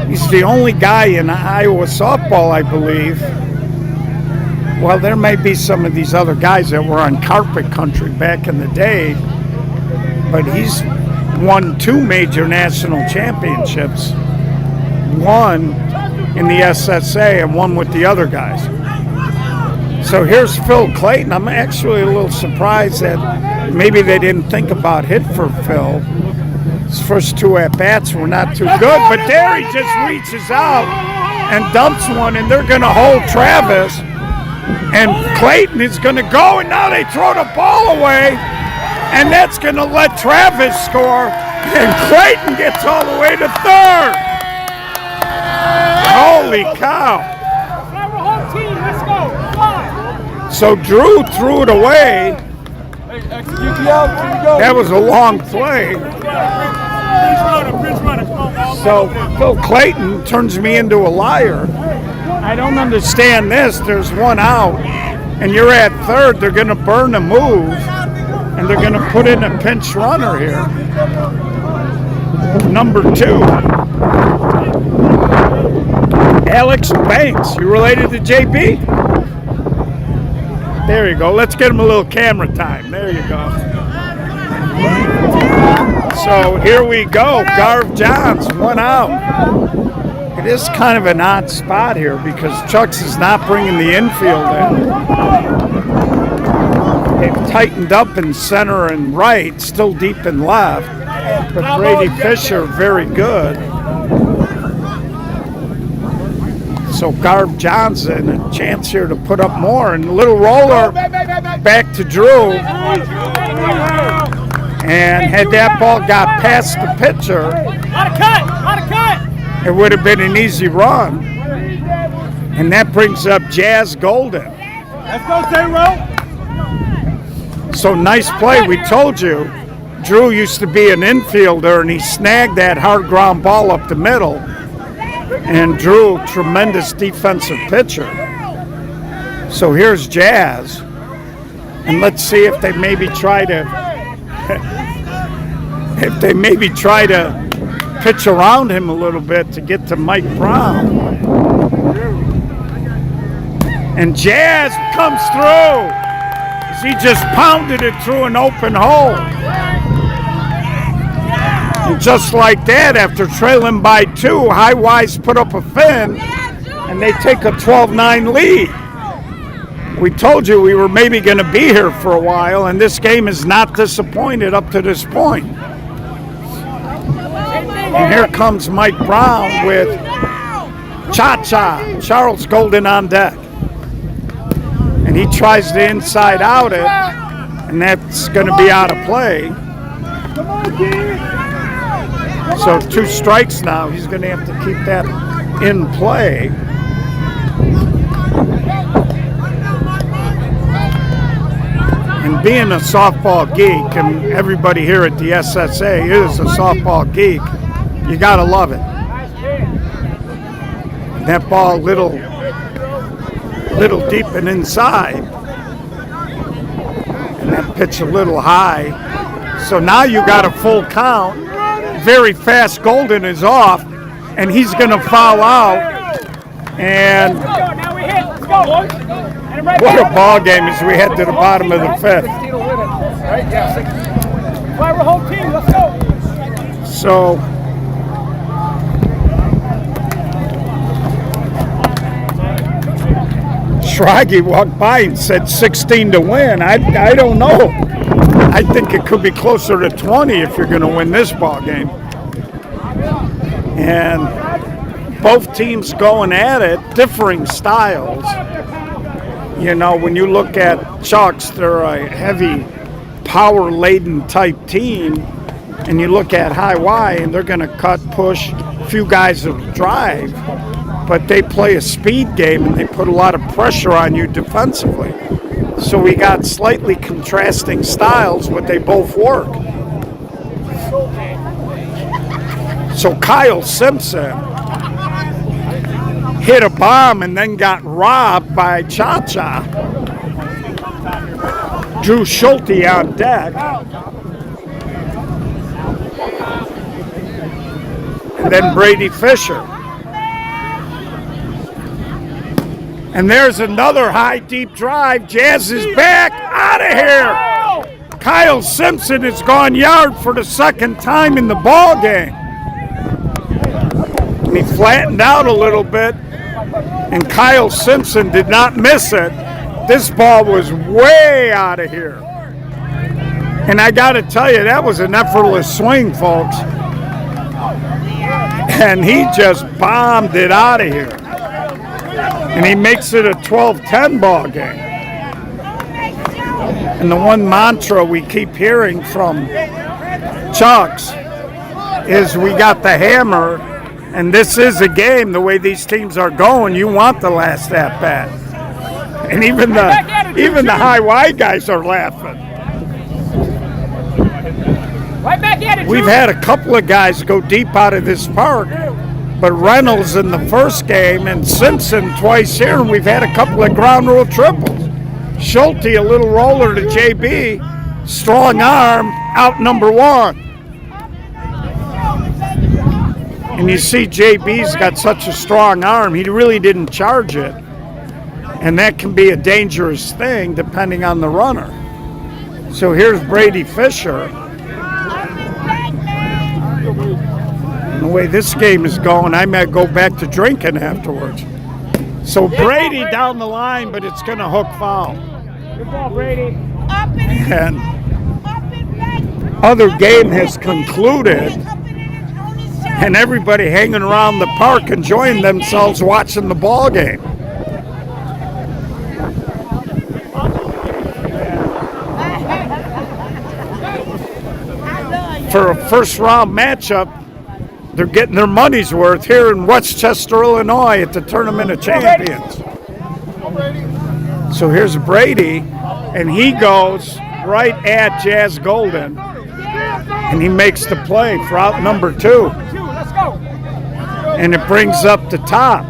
he's the only guy in Iowa softball, I believe. Well, there may be some of these other guys that were on carpet country back in the day, but he's won 2 major national championships, one in the SSA and one with the other guys. So here's Phil Clayton. I'm actually a little surprised that maybe they didn't think about hit for Phil. His first 2 at-bats were not too good, but there he just reaches out and dumps one, and they're going to hold Travis. And Clayton is going to go, and now they throw the ball away, and that's going to let Travis score, and Clayton gets all the way to third. Holy cow. Home team. Let's go. So Drew threw it away. That was a long play. So Phil Clayton turns me into a liar. I don't understand this. There's one out, and you're at third. They're going to burn a move, and they're going to put in a pinch runner here. Number 2. Alex Banks. You related to JB? There you go. Let's get him a little camera time. There you go. So here we go. Garv Johns, 1 out. It is kind of an odd spot here because Chucks is not bringing the infield in. They've tightened up in center and right, still deep in left. But Brady Fisher, very good. So Garv Johnson, a chance here to put up more, and a little roller back to Drew. And had that ball got past the pitcher, it would have been an easy run. And that brings up Jazz Golden. Let's go, Zero. So nice play. We told you, Drew used to be an infielder, and he snagged that hard ground ball up the middle. And Drew, tremendous defensive pitcher. So here's Jazz. And let's see if they maybe try to pitch around him a little bit to get to Mike Brown. And Jazz comes through. He just pounded it through an open hole. And just like that, after trailing by 2, High Y's put up a fin, and they take a 12-9 lead. We told you we were maybe going to be here for a while, and this game is not disappointed up to this point. And here comes Mike Brown with Cha-Cha, Charles Golden on deck. And he tries to inside out it, and that's going to be out of play. So 2 strikes now. He's going to have to keep that in play. And being a softball geek, and everybody here at the SSA is a softball geek, you got to love it. That ball little deep and inside. And that pitch a little high. So now you got a full count. Very fast Golden is off, and he's going to foul out. And what a ball game as we head to the bottom of the 5th. So Schrage walked by and said 16 to win. I don't know. I think it could be closer to 20 if you're going to win this ball game. And both teams going at it, differing styles. You know, when you look at Chucks, they're a heavy, power-laden type team. And you look at High Y, and they're going to cut, push, a few guys will drive. But they play a speed game, and they put a lot of pressure on you defensively. So we got slightly contrasting styles, but they both work. So Kyle Simpson hit a bomb and then got robbed by Cha-Cha. Drew Schulte on deck. And then Brady Fisher. And there's another high, deep drive. Jazz is back. Out of here. Kyle Simpson has gone yard for the second time in the ball game. And he flattened out a little bit. And Kyle Simpson did not miss it. This ball was way out of here. And I got to tell you, that was an effortless swing, folks. And he just bombed it out of here. And he makes it a 12-10 ball game. And the one mantra we keep hearing from Chucks is we got the hammer, and this is a game. The way these teams are going, you want the last at bat. And even the High Y guys are laughing. Right back at it, We've had a couple of guys go deep out of this park, but Reynolds in the first game and Simpson twice here, and we've had a couple of ground rule triples. Schulte, a little roller to JB, strong arm, out number one. And you see JB's got such a strong arm, he really didn't charge it. And that can be a dangerous thing depending on the runner. So here's Brady Fisher. And the way this game is going, I might go back to drinking afterwards. So Brady down the line, but it's going to hook foul. Good ball, Brady. And other game has concluded, and everybody hanging around the park enjoying themselves watching the ball game. For a first-round matchup, they're getting their money's worth here in Westchester, Illinois at the Tournament of Champions. So here's Brady, and he goes right at Jazz Golden, and he makes the play for out number two. Let's go. And it brings up the top.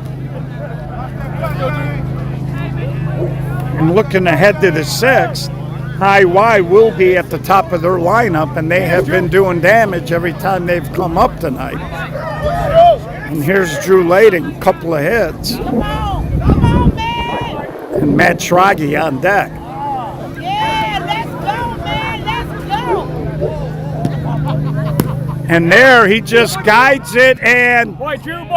And looking ahead to the sixth, High Y will be at the top of their lineup, and they have been doing damage every time they've come up tonight. And here's Drew Lading, a couple of hits. Come on, man. And Matt Schrage on deck. Yeah, let's go, man. Let's go. And there he just guides it, and Boy, Drew.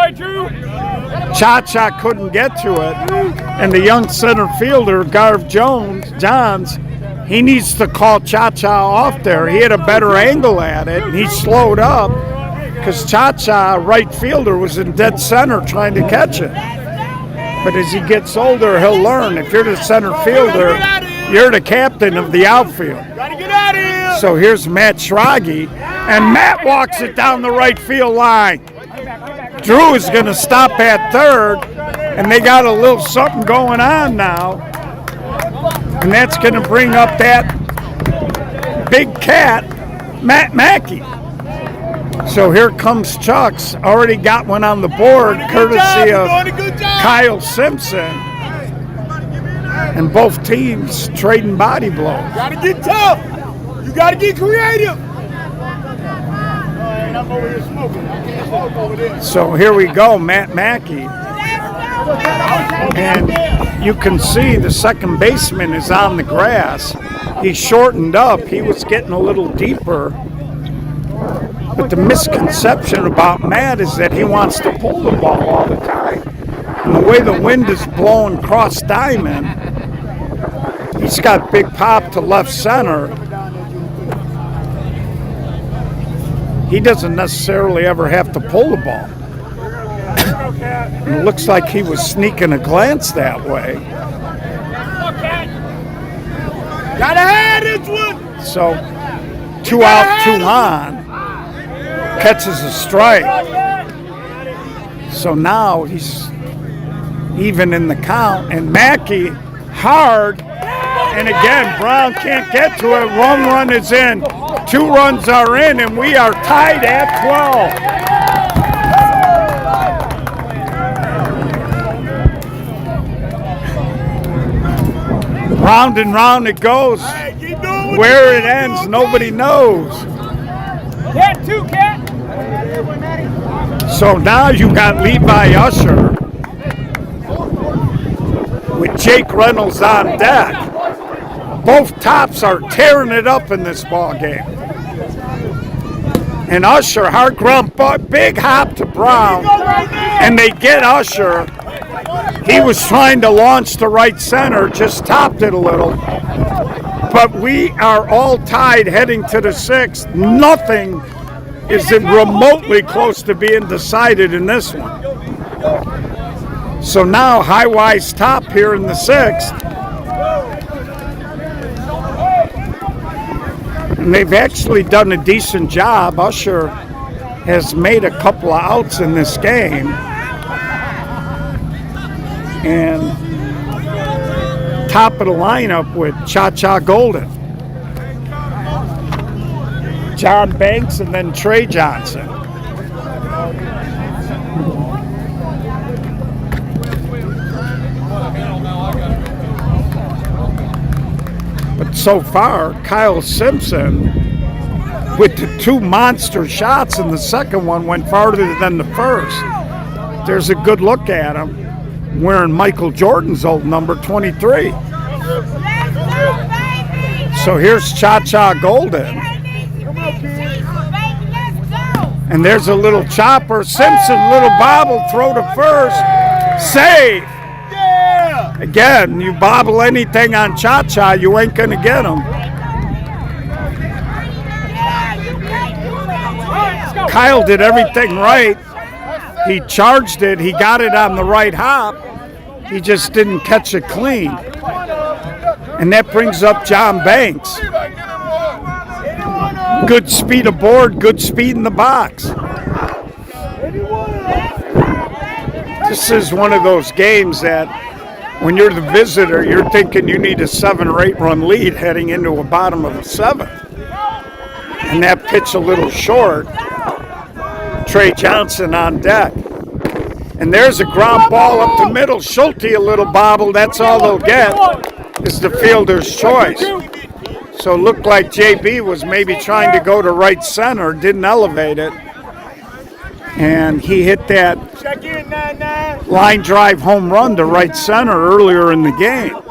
Cha-Cha couldn't get to it. And the young center fielder, Garv Johns, he needs to call Cha-Cha off there. He had a better angle at it, and he slowed up because Cha-Cha, right fielder, was in dead center trying to catch it. But as he gets older, he'll learn. If you're the center fielder, you're the captain of the outfield. Gotta get out of here. So here's Matt Schrage, and Matt walks it down the right field line. Drew is going to stop at third, and they got a little something going on now. And that's going to bring up that big cat, Matt Mackey. So here comes Chucks. Already got one on the board, courtesy of Kyle Simpson. And both teams trading body blows. Gotta get tough. You gotta get creative. I'm over here smoking. I can't smoke over there. So here we go, Matt Mackey. And you can see the second baseman is on the grass. He shortened up. He was getting a little deeper. But the misconception about Matt is that he wants to pull the ball all the time. And the way the wind is blowing cross diamond, he's got big pop to left center. he doesn't necessarily ever have to pull the ball. It looks like he was sneaking a glance that way. Gotta have this one. So 2 out, 2 on. Catches a strike. So now he's even in the count. And Mackey hard. And again, Brown can't get to it. 1 run is in. 2 runs are in, and we are tied at 12. Round and round it goes. Where it ends, nobody knows. Cat, 2, cat. So now you got Levi Usher with Jake Reynolds on deck. Both tops are tearing it up in this ball game. And Usher, hard ground, big hop to Brown, and they get Usher. He was trying to launch to right center, just topped it a little. But we are all tied heading to the 6th. Nothing is remotely close to being decided in this one. So now Highwise top here in the 6th. And they've actually done a decent job. Usher has made a couple of outs in this game. And top of the lineup with Cha-Cha Golden, John Banks, and then Trey Johnson. But so far, Kyle Simpson with the 2 monster shots, and the second one went farther than the first. There's a good look at him wearing Michael Jordan's old number 23. So here's Cha-Cha Golden. And there's a little chopper. Simpson, little bobble, throw to first. Save. Again, you bobble anything on Cha-Cha, you ain't going to get him. Kyle did everything right. He charged it. He got it on the right hop. He just didn't catch it clean. And that brings up John Banks. Good speed aboard, good speed in the box. This is one of those games that when you're the visitor, you're thinking you need a 7 or 8 run lead heading into a bottom of the 7th. And that pitch a little short. Trey Johnson on deck. And there's a ground ball up the middle. Schulte a little bobble. That's all they'll get is the fielder's choice. So it looked like JB was maybe trying to go to right center, didn't elevate it. And he hit that line drive home run to right center earlier in the game.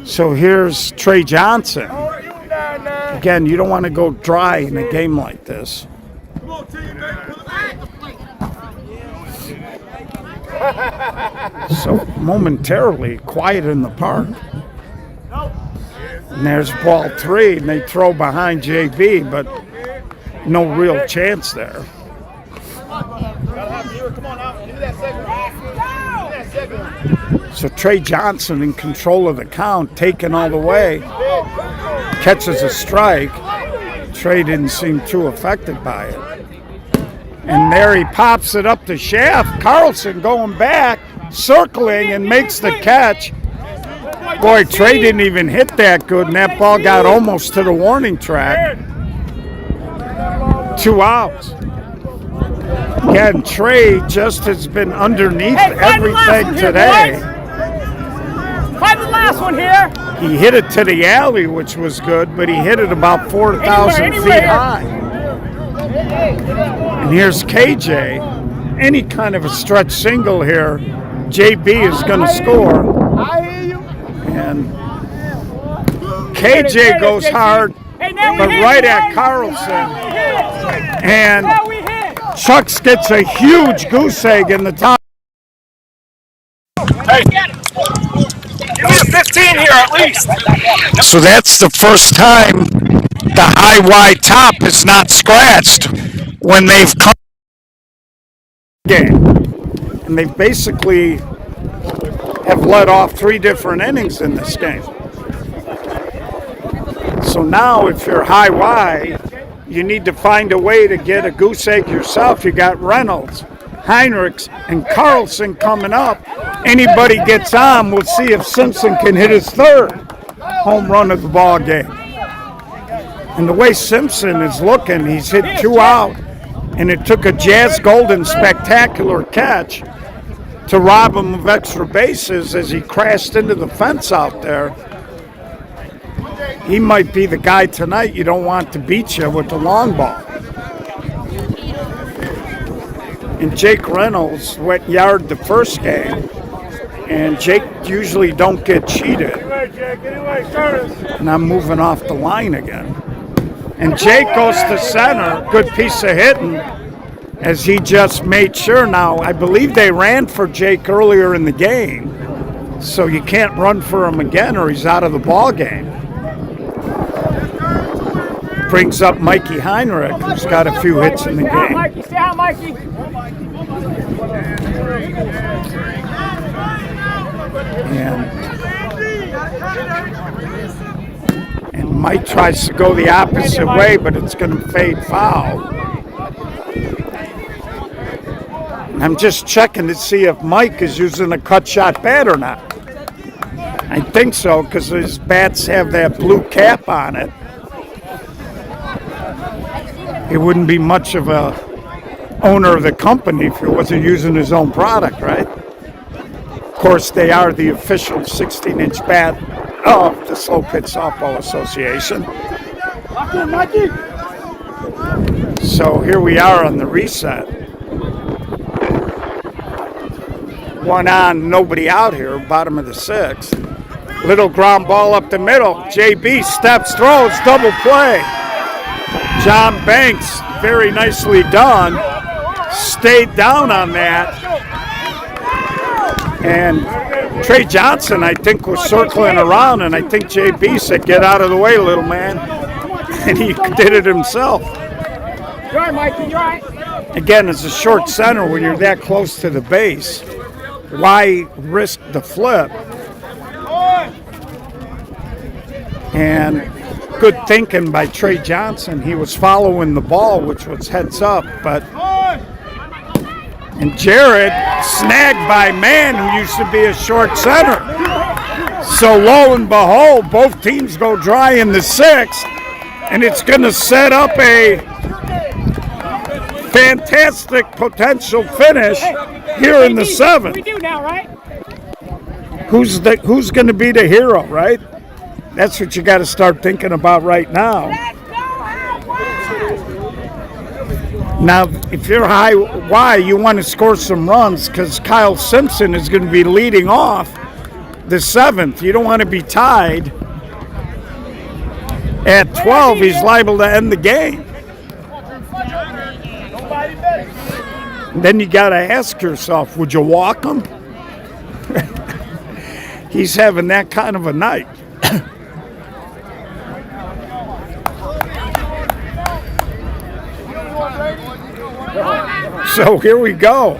So here's Trey Johnson. Again, you don't want to go dry in a game like this. So momentarily quiet in the park. And there's ball 3, and they throw behind JB, but no real chance there. So Trey Johnson in control of the count, taken all the way, catches a strike. Trey didn't seem too affected by it. And there he pops it up the shaft. Carlson going back, circling, and makes the catch. Boy, Trey didn't even hit that good, and that ball got almost to the warning track. 2 outs. Again, Trey just has been underneath everything today. Find the last one here. He hit it to the alley, which was good, but he hit it about 4,000 feet high. And here's KJ. Any kind of a stretch single here, JB is going to score. And KJ goes hard, but right at Carlson. And Chucks gets a huge goose egg in the top. Hey, give me a 15 here at least. So that's the first time the high wide top is not scratched when they've come game. And they basically have led off 3 different innings in this game. So now if you're high Y, you need to find a way to get a goose egg yourself. You got Reynolds, Heinrichs, and Carlson coming up. Anybody gets on, we'll see if Simpson can hit his 3rd home run of the ball game. And the way Simpson is looking, he's hit 2 out, and it took a Jazz Golden spectacular catch to rob him of extra bases as he crashed into the fence out there. He might be the guy tonight you don't want to beat you with the long ball. And Jake Reynolds went yard the first game, and Jake usually don't get cheated. And I'm moving off the line again. And Jake goes to center, good piece of hitting, as he just made sure. Now, I believe they ran for Jake earlier in the game, so you can't run for him again or he's out of the ball game. Brings up Mikey Heinrich, who's got a few hits in the game. Mikey, stay out, Mikey. And Mike tries to go the opposite way, but it's going to fade foul. I'm just checking to see if Mike is using a cut shot bat or not. I think so, because his bats have that blue cap on it. He wouldn't be much of a owner of the company if he wasn't using his own product, right? Of course, they are the official 16-inch bat of the Slow Pitch Softball Association. So here we are on the reset. 1 on, nobody out here, bottom of the 6th. Little ground ball up the middle. JB steps, throws, double play. John Banks, very nicely done, stayed down on that. And Trey Johnson, I think, was circling around, and I think JB said, "Get out of the way, little man." And he did it himself. You're right, Mikey, you're right. Again, as a short center, when you're that close to the base, why risk the flip? And good thinking by Trey Johnson. He was following the ball, which was heads up, and Jared snagged by Mann, who used to be a short center. So lo and behold, both teams go dry in the 6th, and it's going to set up a fantastic potential finish here in the 7th. We do now, right? Who's going to be the hero, right? That's what you got to start thinking about right now. Now, if you're high Y, you want to score some runs because Kyle Simpson is going to be leading off the 7th. You don't want to be tied. At 12, he's liable to end the game. Then you got to ask yourself, would you walk him? He's having that kind of a night. So here we go.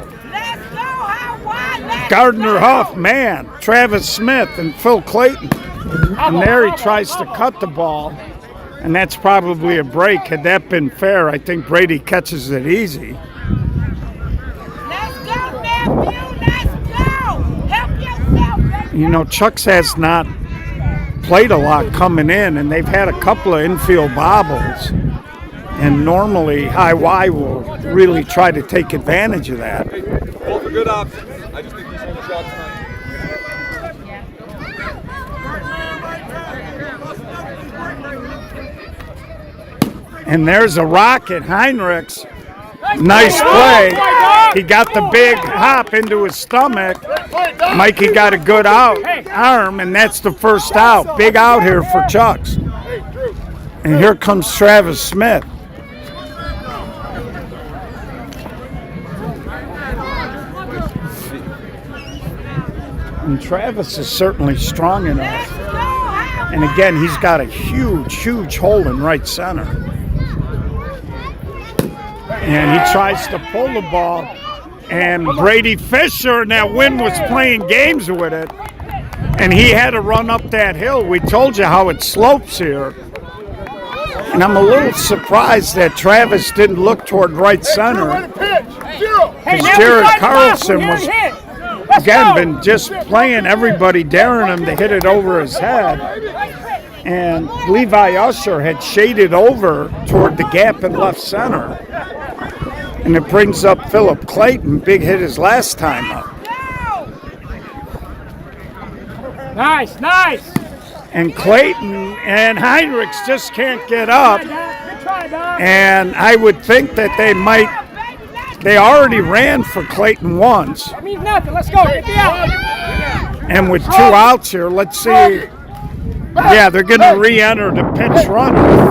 Gardner Huff, Mann, Travis Smith, and Phil Clayton. And there he tries to cut the ball, and that's probably a break. Had that been fair, I think Brady catches it easy. Let's go, Matthew. Let's go. Help yourself. You know, Chucks has not played a lot coming in, and they've had a couple of infield bobbles. And normally, High Y will really try to take advantage of that. Both are good options. I just think he's on the shot tonight. And there's a rocket, Heinrichs. Nice play. He got the big hop into his stomach. Mikey got a good arm, and that's the first out. Big out here for Chucks. And here comes Travis Smith. And Travis is certainly strong enough And again, he's got a huge hole in right center. And he tries to pull the ball. And Brady Fisher and that wind was playing games with it. And he had to run up that hill. We told you how it slopes here. And I'm a little surprised that Travis didn't look toward right center. Because Jared Carlson was, again, been just playing everybody, daring him to hit it over his head. And Levi Usher had shaded over toward the gap in left center. And it brings up Philip Clayton. Big hit his last time up. Nice, nice. And Clayton and Heinrichs just can't get up. And I would think that they already ran for Clayton once. That means nothing. Let's go. Get the out. And with 2 outs here, let's see. Yeah, they're going to re-enter the pinch runner.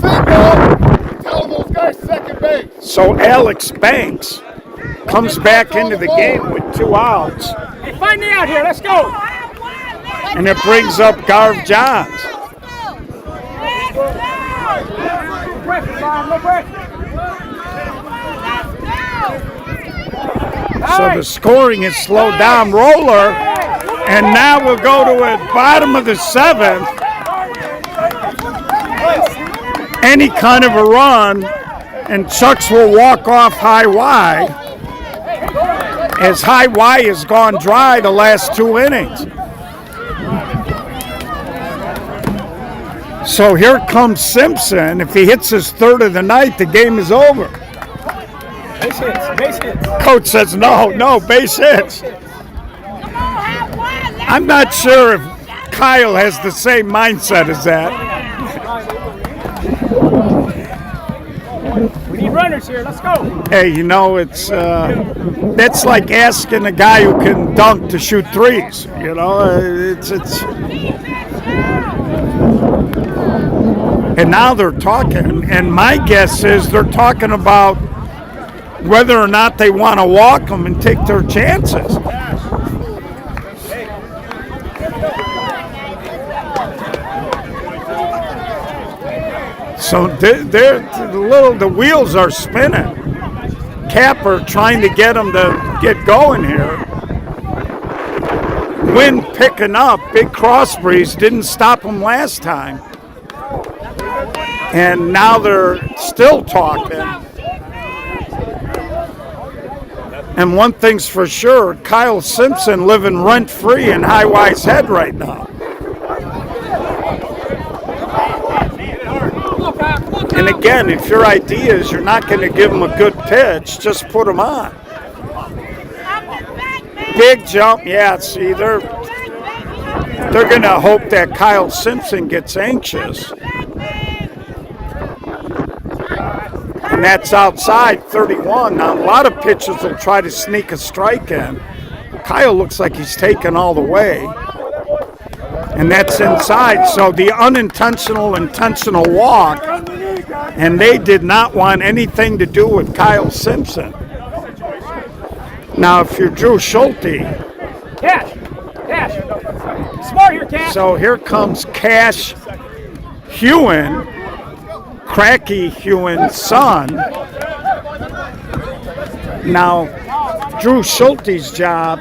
Tell those guys second base. So Alex Banks comes back into the game with 2 outs. Hey, find me out here. Let's go. And it brings up Garv Johns. No pressure, Bob. No pressure. So the scoring is slowed down. Roller. And now we'll go to the bottom of the 7th. Any kind of a run, and Chucks will walk off high Y, as high Y has gone dry the last 2 innings. So here comes Simpson. If he hits his 3rd of the night, the game is over. Base hits. Base hits. Coach says no, base hits. I'm not sure if Kyle has the same mindset as that. We need runners here. Let's go. Hey, you know, it's that's like asking a guy who can dunk to shoot threes. You know, it's. And now they're talking, and my guess is they're talking about whether or not they want to walk them and take their chances. So the wheels are spinning. Capper trying to get them to get going here. Wind picking up. Big cross breeze didn't stop them last time. And now they're still talking. And one thing's for sure, Kyle Simpson living rent-free in High Y's head right now. And again, if your idea is you're not going to give them a good pitch, just put them on. Big jump, yeah, see, they're going to hope that Kyle Simpson gets anxious. And that's outside 31. Now, a lot of pitchers will try to sneak a strike in. Kyle looks like he's taken all the way. And that's inside. So the intentional walk, and they did not want anything to do with Kyle Simpson. Now, if you're Drew Schulte. Cash. Smart here, Cash. So here comes Cash Hewen. Cracky Hewen's son. Now, Drew Schulte's job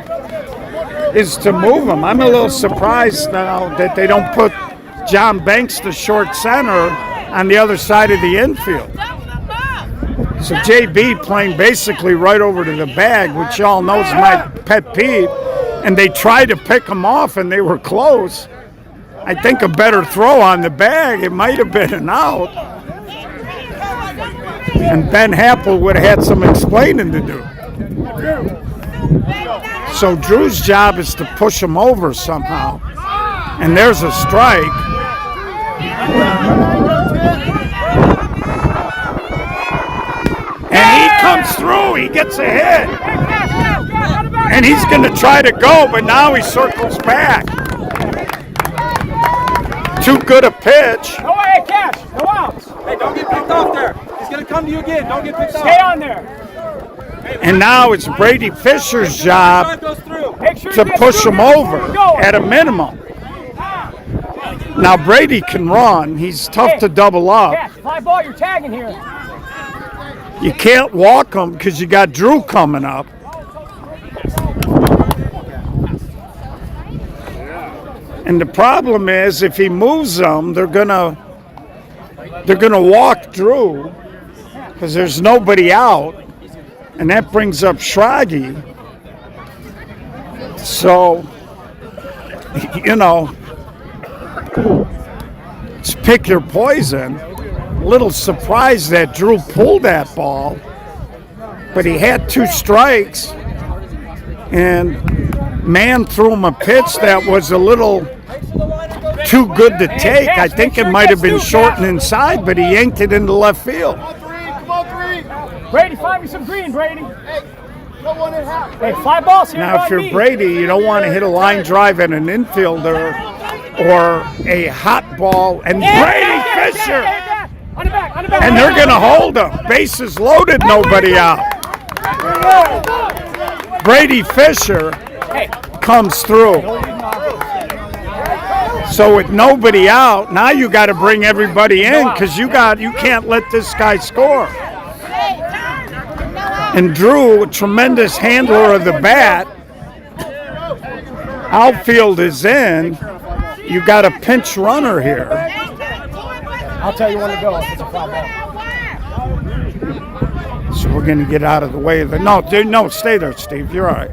is to move him. I'm a little surprised now that they don't put John Banks to short center on the other side of the infield. So JB playing basically right over to the bag, which y'all know is my pet peeve. And they tried to pick him off, and they were close. I think a better throw on the bag, it might have been an out. And Ben Happel would have had some explaining to do. So Drew's job is to push him over somehow. And there's a strike. And he comes through, he gets a hit. And he's going to try to go, but now he circles back. Too good a pitch. No way, Cash. No outs. Hey, don't get picked off there. He's going to come to you again. Don't get picked off. Stay on there. And now it's Brady Fisher's job Make sure to you get push through him here over before we go. at a minimum. Now Brady can run. He's tough to double up. Yeah, fly ball, you're tagging here. You can't walk him because you got Drew coming up. And the problem is, if he moves them, they're gonna walk Drew because there's nobody out, and that brings up Shraggy. So, you know, just pick your poison. A little surprised that Drew pulled that ball, but he had 2 strikes, and man threw him a pitch that was a little too good to take. I think it might have been short and inside, but he yanked it into left field. Brady, find me some green, Brady. Hey, fly balls here. Now, if you're Brady, you don't want to hit a line drive at an infielder or a hot ball. And Brady Fisher, On the back, on the back. and they're going to hold him. Bases loaded, nobody out. Brady Fisher comes through. So with nobody out, now you got to bring everybody in because you can't let this guy score. And Drew, a tremendous handler of the bat. Outfield is in. You got a pinch runner here. I'll tell you when to go. It's a fly ball. So we're going to get out of the way of the. No, stay there, Steve. You're all right.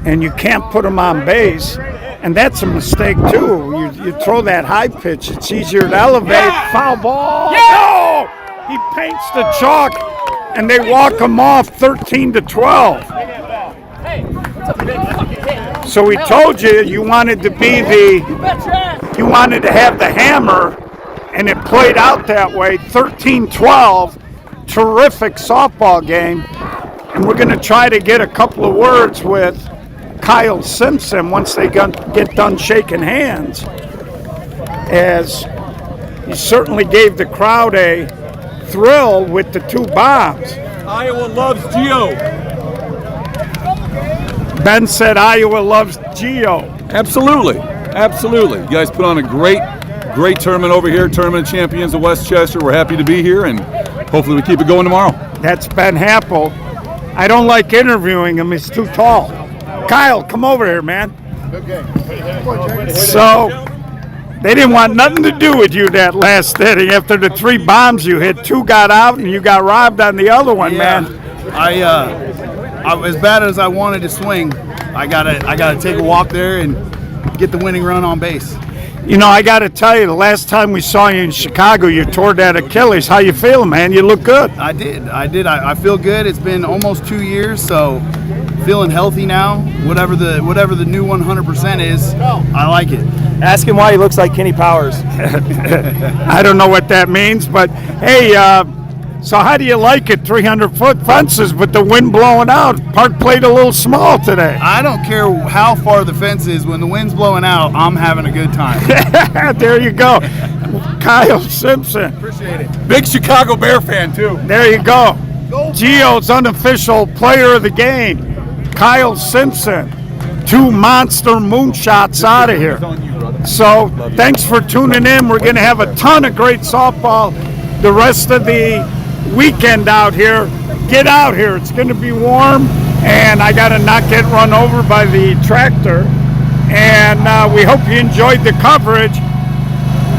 And you can't put him on base. And that's a mistake, too. You throw that high pitch, it's easier to elevate. Foul ball. No! He paints the chalk, and they walk him off 13-12. So we told you wanted to be you wanted to have the hammer, and it played out that way. 13-12, terrific softball game. And we're going to try to get a couple of words with Kyle Simpson once they get done shaking hands, as he certainly gave the crowd a thrill with the 2 bombs. Iowa loves Gio. Ben said Iowa loves Gio. Absolutely. You guys put on a great tournament over here, Tournament of Champions of Westchester. We're happy to be here, and hopefully we keep it going tomorrow. That's Ben Happel. I don't like interviewing him. He's too tall. Kyle, come over here, man. Okay. So, they didn't want nothing to do with you that last inning. After the 3 bombs you hit, 2 got out, and you got robbed on the other one, man. I as bad as I wanted to swing, I gotta take a walk there and get the winning run on base. You know, I got to tell you, the last time we saw you in Chicago, you tore that Achilles. How you feeling, man? You look good. I did. I feel good. It's been almost 2 years, so feeling healthy now. Whatever the new 100% is, I like it. Ask him why he looks like Kenny Powers. I don't know what that means, but hey, so how do you like it? 300-foot fences, but the wind blowing out. Park played a little small today. I don't care how far the fence is. When the wind's blowing out, I'm having a good time. There you go. Kyle Simpson. Appreciate it. Big Chicago Bear fan, too. There you go. Gio's unofficial player of the game. Kyle Simpson. 2 monster moonshots out of here. So thanks for tuning in. We're going to have a ton of great softball the rest of the weekend out here. Get out here. It's going to be warm, and I got to not get run over by the tractor. And we hope you enjoyed the coverage.